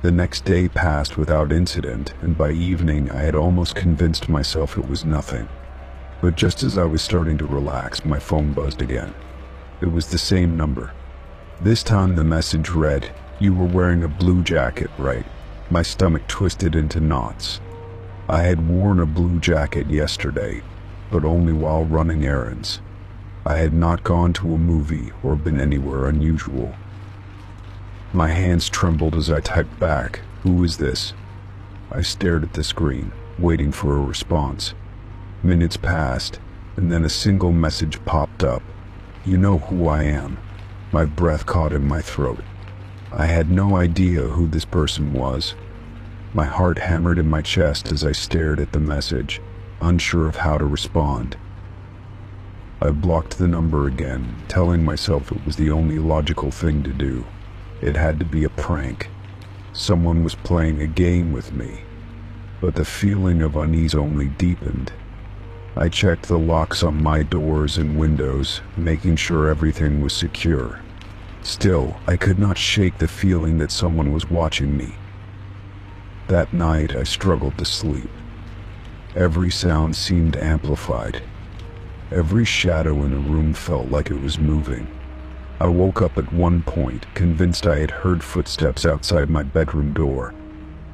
The next day passed without incident, and by evening I had almost convinced myself it was nothing. But just as I was starting to relax, my phone buzzed again. It was the same number. This time the message read, "You were wearing a blue jacket, right?" My stomach twisted into knots. I had worn a blue jacket yesterday, but only while running errands. I had not gone to a movie or been anywhere unusual. My hands trembled as I typed back, "Who is this?" I stared at the screen, waiting for a response. Minutes passed, and then a single message popped up. "You know who I am." My breath caught in my throat. I had no idea who this person was. My heart hammered in my chest as I stared at the message, unsure of how to respond. I blocked the number again, telling myself it was the only logical thing to do. It had to be a prank. Someone was playing a game with me. But the feeling of unease only deepened. I checked the locks on my doors and windows, making sure everything was secure. Still, I could not shake the feeling that someone was watching me. That night, I struggled to sleep. Every sound seemed amplified. Every shadow in the room felt like it was moving. I woke up at one point, convinced I had heard footsteps outside my bedroom door.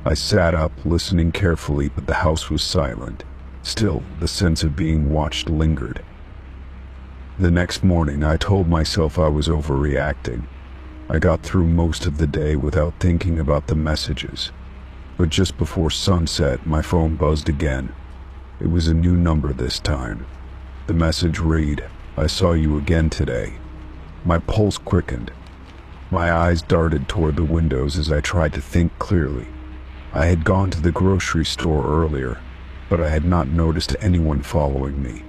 I sat up, listening carefully, but the house was silent. Still, the sense of being watched lingered. The next morning, I told myself I was overreacting. I got through most of the day without thinking about the messages. But just before sunset, my phone buzzed again. It was a new number this time. The message read, "I saw you again today." My pulse quickened. My eyes darted toward the windows as I tried to think clearly. I had gone to the grocery store earlier, but I had not noticed anyone following me.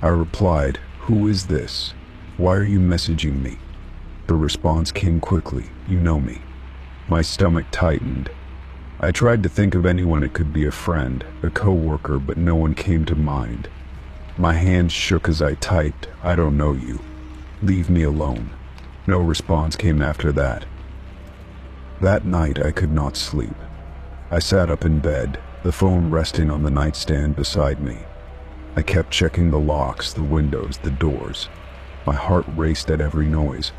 I replied, "Who is this? Why are you messaging me?" The response came quickly, "You know me." My stomach tightened. I tried to think of anyone it could be, a friend, a coworker, but no one came to mind. My hands shook as I typed, "I don't know you. Leave me alone." No response came after that. That night I could not sleep. I sat up in bed, the phone resting on the nightstand beside me. I kept checking the locks, the windows, the doors. My heart raced at every noise.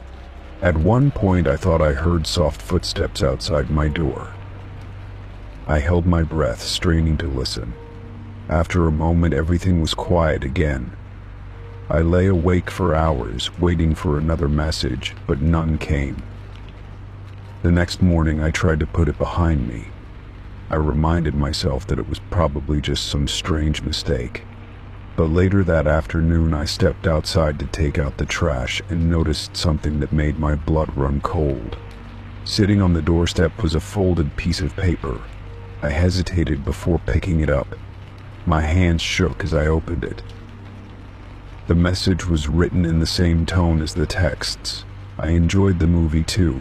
At one point I thought I heard soft footsteps outside my door. I held my breath, straining to listen. After a moment, everything was quiet again. I lay awake for hours, waiting for another message, but none came. The next morning, I tried to put it behind me. I reminded myself that it was probably just some strange mistake. But later that afternoon, I stepped outside to take out the trash and noticed something that made my blood run cold. Sitting on the doorstep was a folded piece of paper. I hesitated before picking it up. My hands shook as I opened it. The message was written in the same tone as the texts. I enjoyed the movie too.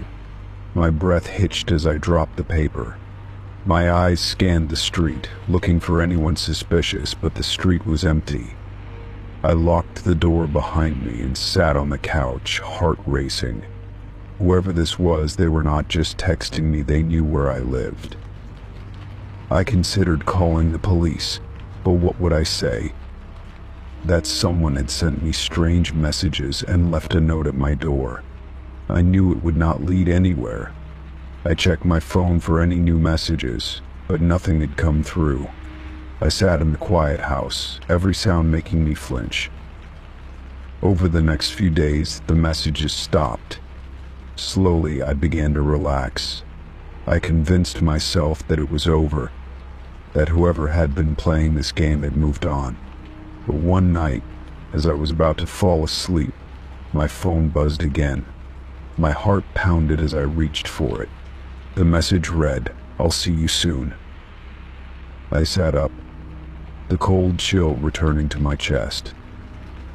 My breath hitched as I dropped the paper. My eyes scanned the street, looking for anyone suspicious, but the street was empty. I locked the door behind me and sat on the couch, heart racing. Whoever this was, they were not just texting me, they knew where I lived. I considered calling the police, but what would I say? That someone had sent me strange messages and left a note at my door. I knew it would not lead anywhere. I checked my phone for any new messages, but nothing had come through. I sat in the quiet house, every sound making me flinch. Over the next few days, the messages stopped. Slowly, I began to relax. I convinced myself that it was over, that whoever had been playing this game had moved on. But one night, as I was about to fall asleep, my phone buzzed again. My heart pounded as I reached for it. The message read, "I'll see you soon." I sat up, the cold chill returning to my chest.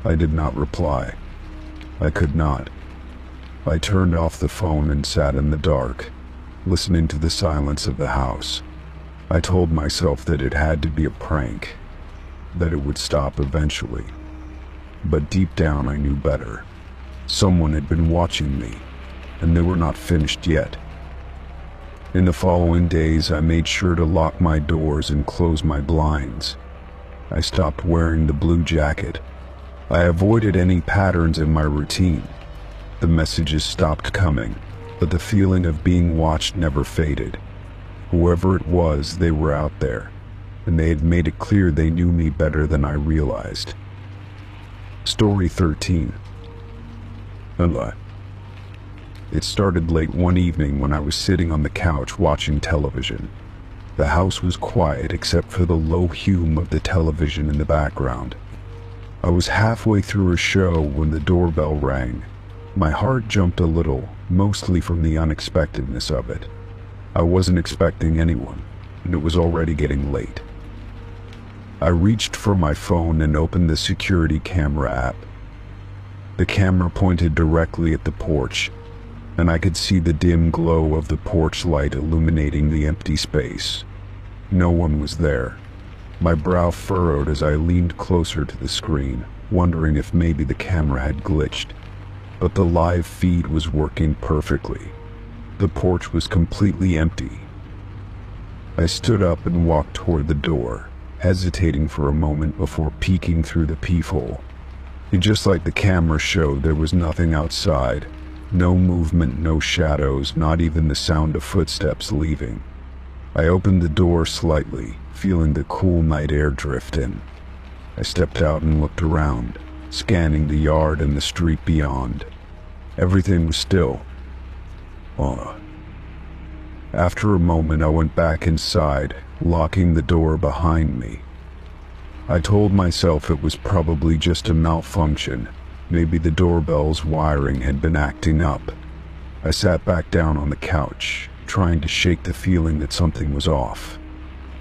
I did not reply. I could not. I turned off the phone and sat in the dark, listening to the silence of the house. I told myself that it had to be a prank, that it would stop eventually. But deep down I knew better. Someone had been watching me, and they were not finished yet. In the following days, I made sure to lock my doors and close my blinds. I stopped wearing the blue jacket. I avoided any patterns in my routine. The messages stopped coming, but the feeling of being watched never faded. Whoever it was, they were out there, and they had made it clear they knew me better than I realized. Story 13. It started late one evening when I was sitting on the couch watching television. The house was quiet except for the low hum of the television in the background. I was halfway through a show when the doorbell rang. My heart jumped a little, mostly from the unexpectedness of it. I wasn't expecting anyone, and it was already getting late. I reached for my phone and opened the security camera app. The camera pointed directly at the porch, and I could see the dim glow of the porch light illuminating the empty space. No one was there. My brow furrowed as I leaned closer to the screen, wondering if maybe the camera had glitched. But the live feed was working perfectly. The porch was completely empty. I stood up and walked toward the door, hesitating for a moment before peeking through the peephole. And just like the camera showed, there was nothing outside. No movement, no shadows, not even the sound of footsteps leaving. I opened the door slightly, feeling the cool night air drift in. I stepped out and looked around, scanning the yard and the street beyond. Everything was still. After a moment, I went back inside, locking the door behind me. I told myself it was probably just a malfunction. Maybe the doorbell's wiring had been acting up. I sat back down on the couch, trying to shake the feeling that something was off.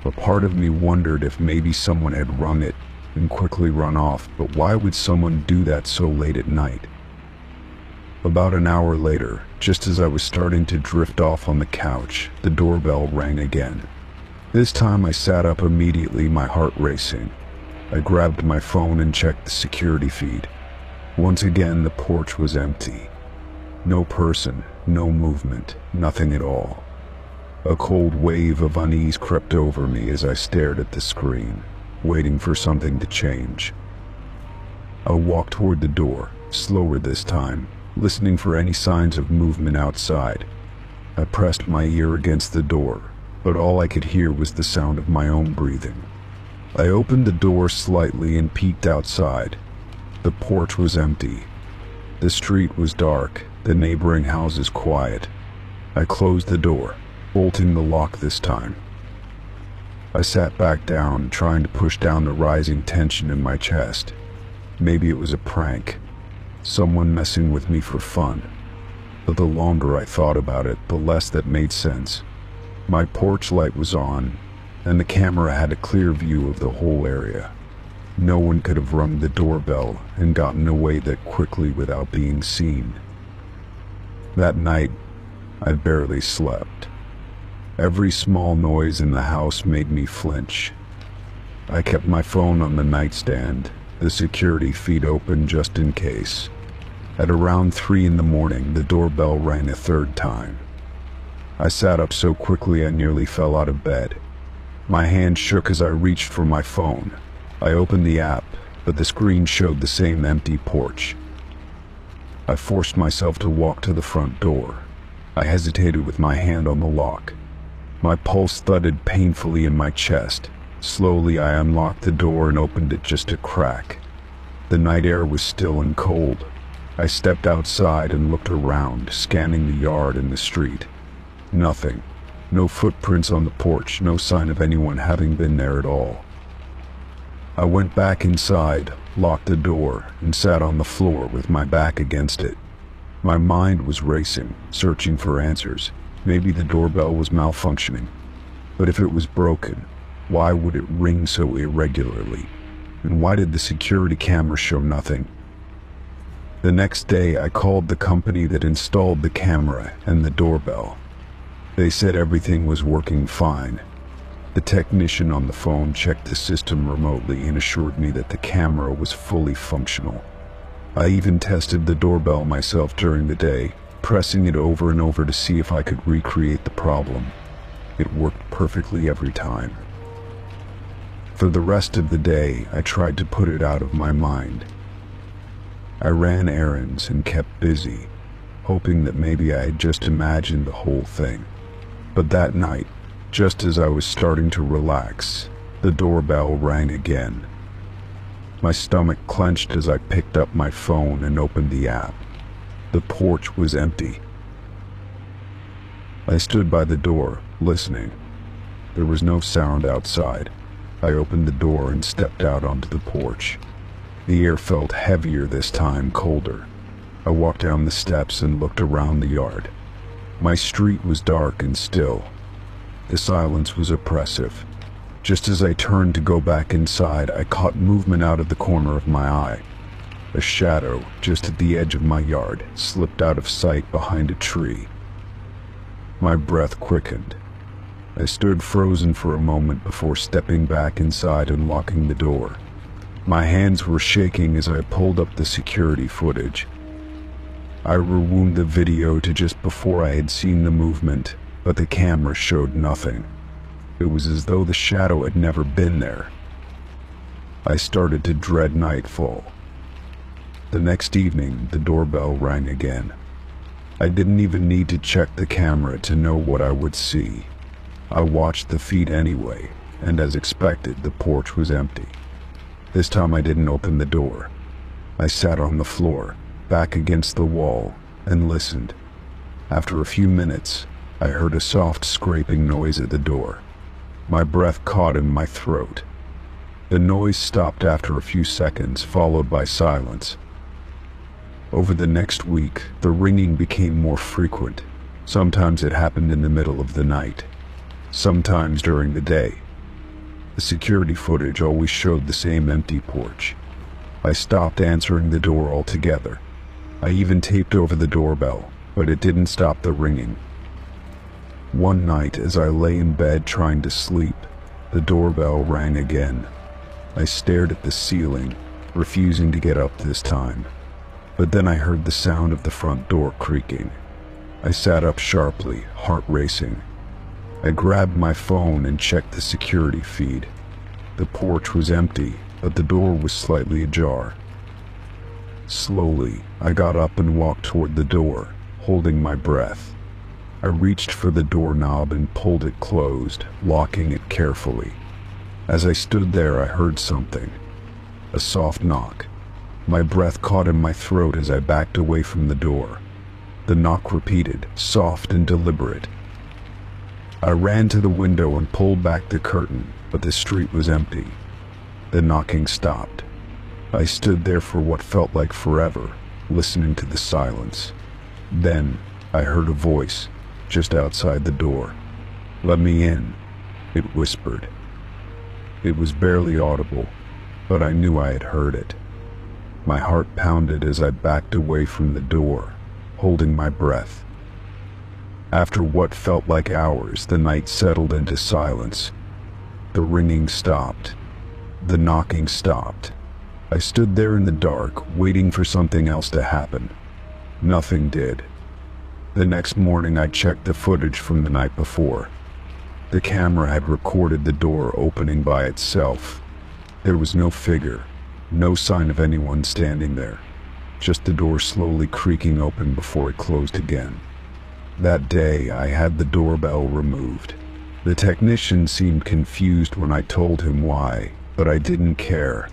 A part of me wondered if maybe someone had rung it and quickly run off, but why would someone do that so late at night? About an hour later, just as I was starting to drift off on the couch, the doorbell rang again. This time I sat up immediately, my heart racing. I grabbed my phone and checked the security feed. Once again, the porch was empty. No person, no movement, nothing at all. A cold wave of unease crept over me as I stared at the screen, waiting for something to change. I walked toward the door, slower this time, listening for any signs of movement outside. I pressed my ear against the door, but all I could hear was the sound of my own breathing. I opened the door slightly and peeked outside. The porch was empty. The street was dark, the neighboring houses quiet. I closed the door, bolting the lock this time. I sat back down, trying to push down the rising tension in my chest. Maybe it was a prank, someone messing with me for fun. But the longer I thought about it, the less that made sense. My porch light was on, and the camera had a clear view of the whole area. No one could have rung the doorbell and gotten away that quickly without being seen. That night, I barely slept. Every small noise in the house made me flinch. I kept my phone on the nightstand, the security feed open just in case. At around 3 in the morning, the doorbell rang a third time. I sat up so quickly I nearly fell out of bed. My hand shook as I reached for my phone. I opened the app, but the screen showed the same empty porch. I forced myself to walk to the front door. I hesitated with my hand on the lock. My pulse thudded painfully in my chest. Slowly, I unlocked the door and opened it just a crack. The night air was still and cold. I stepped outside and looked around, scanning the yard and the street. Nothing. No footprints on the porch, no sign of anyone having been there at all. I went back inside, locked the door, and sat on the floor with my back against it. My mind was racing, searching for answers. Maybe the doorbell was malfunctioning. But if it was broken, why would it ring so irregularly? And why did the security camera show nothing? The next day, I called the company that installed the camera and the doorbell. They said everything was working fine. The technician on the phone checked the system remotely and assured me that the camera was fully functional. I even tested the doorbell myself during the day, pressing it over and over to see if I could recreate the problem. It worked perfectly every time. For the rest of the day, I tried to put it out of my mind. I ran errands and kept busy, hoping that maybe I had just imagined the whole thing. But that night, just as I was starting to relax, the doorbell rang again. My stomach clenched as I picked up my phone and opened the app. The porch was empty. I stood by the door, listening. There was no sound outside. I opened the door and stepped out onto the porch. The air felt heavier this time, colder. I walked down the steps and looked around the yard. My street was dark and still. The silence was oppressive. Just as I turned to go back inside, I caught movement out of the corner of my eye. A shadow, just at the edge of my yard, slipped out of sight behind a tree. My breath quickened. I stood frozen for a moment before stepping back inside and locking the door. My hands were shaking as I pulled up the security footage. I rewound the video to just before I had seen the movement, but the camera showed nothing. It was as though the shadow had never been there. I started to dread nightfall. The next evening, the doorbell rang again. I didn't even need to check the camera to know what I would see. I watched the feed anyway, and as expected, the porch was empty. This time I didn't open the door. I sat on the floor, back against the wall, and listened. After a few minutes, I heard a soft scraping noise at the door. My breath caught in my throat. The noise stopped after a few seconds, followed by silence. Over the next week, the ringing became more frequent. Sometimes it happened in the middle of the night, sometimes during the day. The security footage always showed the same empty porch. I stopped answering the door altogether. I even taped over the doorbell, but it didn't stop the ringing. One night, as I lay in bed trying to sleep, the doorbell rang again. I stared at the ceiling, refusing to get up this time. But then I heard the sound of the front door creaking. I sat up sharply, heart racing. I grabbed my phone and checked the security feed. The porch was empty, but the door was slightly ajar. Slowly, I got up and walked toward the door, holding my breath. I reached for the doorknob and pulled it closed, locking it carefully. As I stood there, I heard something. A soft knock. My breath caught in my throat as I backed away from the door. The knock repeated, soft and deliberate. I ran to the window and pulled back the curtain, but the street was empty. The knocking stopped. I stood there for what felt like forever, listening to the silence. Then, I heard a voice, just outside the door. "Let me in," it whispered. It was barely audible, but I knew I had heard it. My heart pounded as I backed away from the door, holding my breath. After what felt like hours, the night settled into silence. The ringing stopped. The knocking stopped. I stood there in the dark, waiting for something else to happen. Nothing did. The next morning, I checked the footage from the night before. The camera had recorded the door opening by itself. There was no figure, no sign of anyone standing there, just the door slowly creaking open before it closed again. That day, I had the doorbell removed. The technician seemed confused when I told him why, but I didn't care.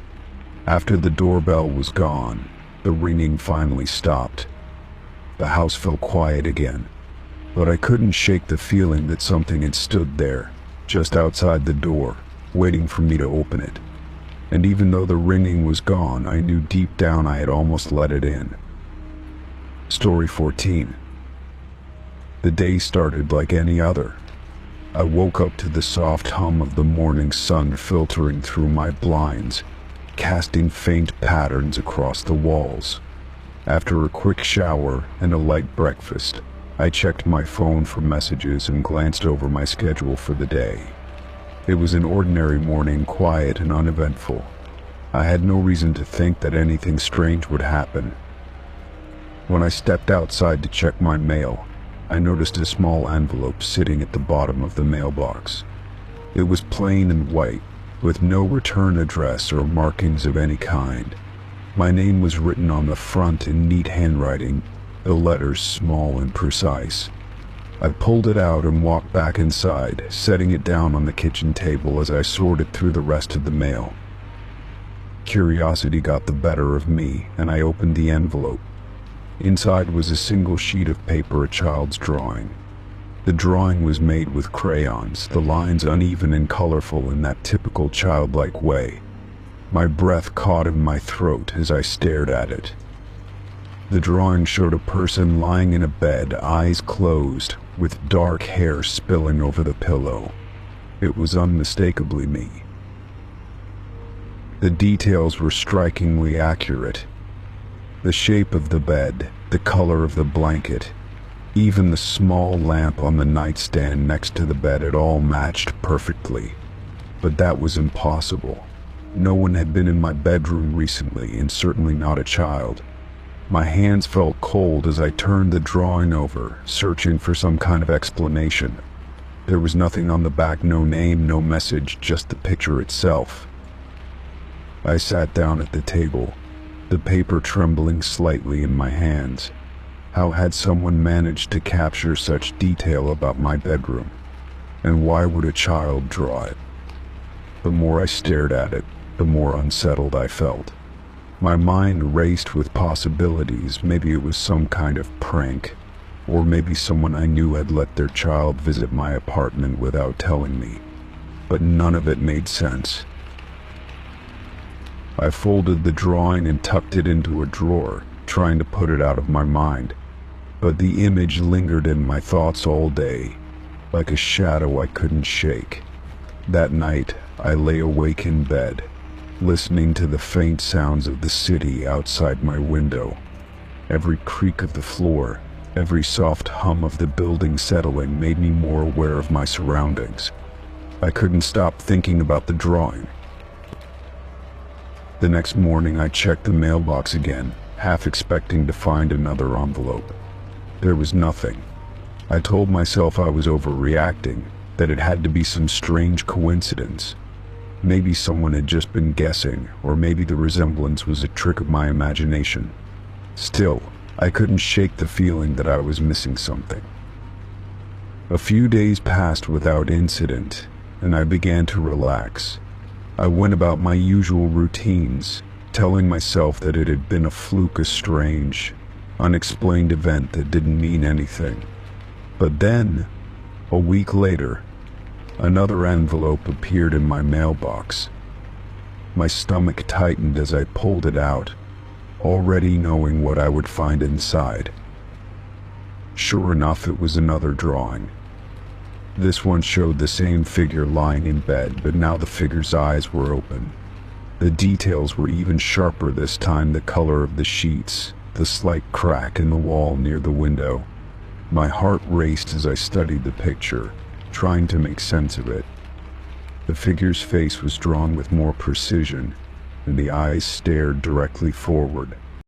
After the doorbell was gone, the ringing finally stopped. The house felt quiet again, but I couldn't shake the feeling that something had stood there, just outside the door, waiting for me to open it. And even though the ringing was gone, I knew deep down I had almost let it in. Story 14. The day started like any other. I woke up to the soft hum of the morning sun filtering through my blinds, casting faint patterns across the walls. After a quick shower and a light breakfast, I checked my phone for messages and glanced over my schedule for the day. It was an ordinary morning, quiet and uneventful. I had no reason to think that anything strange would happen. When I stepped outside to check my mail, I noticed a small envelope sitting at the bottom of the mailbox. It was plain and white, with no return address or markings of any kind. My name was written on the front in neat handwriting, the letters small and precise. I pulled it out and walked back inside, setting it down on the kitchen table as I sorted through the rest of the mail. Curiosity got the better of me, and I opened the envelope. Inside was a single sheet of paper, a child's drawing. The drawing was made with crayons, the lines uneven and colorful in that typical childlike way. My breath caught in my throat as I stared at it. The drawing showed a person lying in a bed, eyes closed, with dark hair spilling over the pillow. It was unmistakably me. The details were strikingly accurate. The shape of the bed, the color of the blanket, even the small lamp on the nightstand next to the bed, it all matched perfectly. But that was impossible. No one had been in my bedroom recently, and certainly not a child. My hands felt cold as I turned the drawing over, searching for some kind of explanation. There was nothing on the back, no name, no message, just the picture itself. I sat down at the table, the paper trembling slightly in my hands. How had someone managed to capture such detail about my bedroom? And why would a child draw it? The more I stared at it, the more unsettled I felt. My mind raced with possibilities. Maybe it was some kind of prank, or maybe someone I knew had let their child visit my apartment without telling me. But none of it made sense. I folded the drawing and tucked it into a drawer, trying to put it out of my mind. But the image lingered in my thoughts all day, like a shadow I couldn't shake. That night, I lay awake in bed, listening to the faint sounds of the city outside my window. Every creak of the floor, every soft hum of the building settling made me more aware of my surroundings. I couldn't stop thinking about the drawing. The next morning, I checked the mailbox again, half expecting to find another envelope. There was nothing. I told myself I was overreacting, that it had to be some strange coincidence. Maybe someone had just been guessing, or maybe the resemblance was a trick of my imagination. Still, I couldn't shake the feeling that I was missing something. A few days passed without incident, and I began to relax. I went about my usual routines, telling myself that it had been a fluke, a strange, unexplained event that didn't mean anything. But then, a week later, another envelope appeared in my mailbox. My stomach tightened as I pulled it out, already knowing what I would find inside. Sure enough, it was another drawing. This one showed the same figure lying in bed, but now the figure's eyes were open. The details were even sharper this time, the color of the sheets, the slight crack in the wall near the window. My heart raced as I studied the picture, trying to make sense of it. The figure's face was drawn with more precision, and the eyes stared directly forward.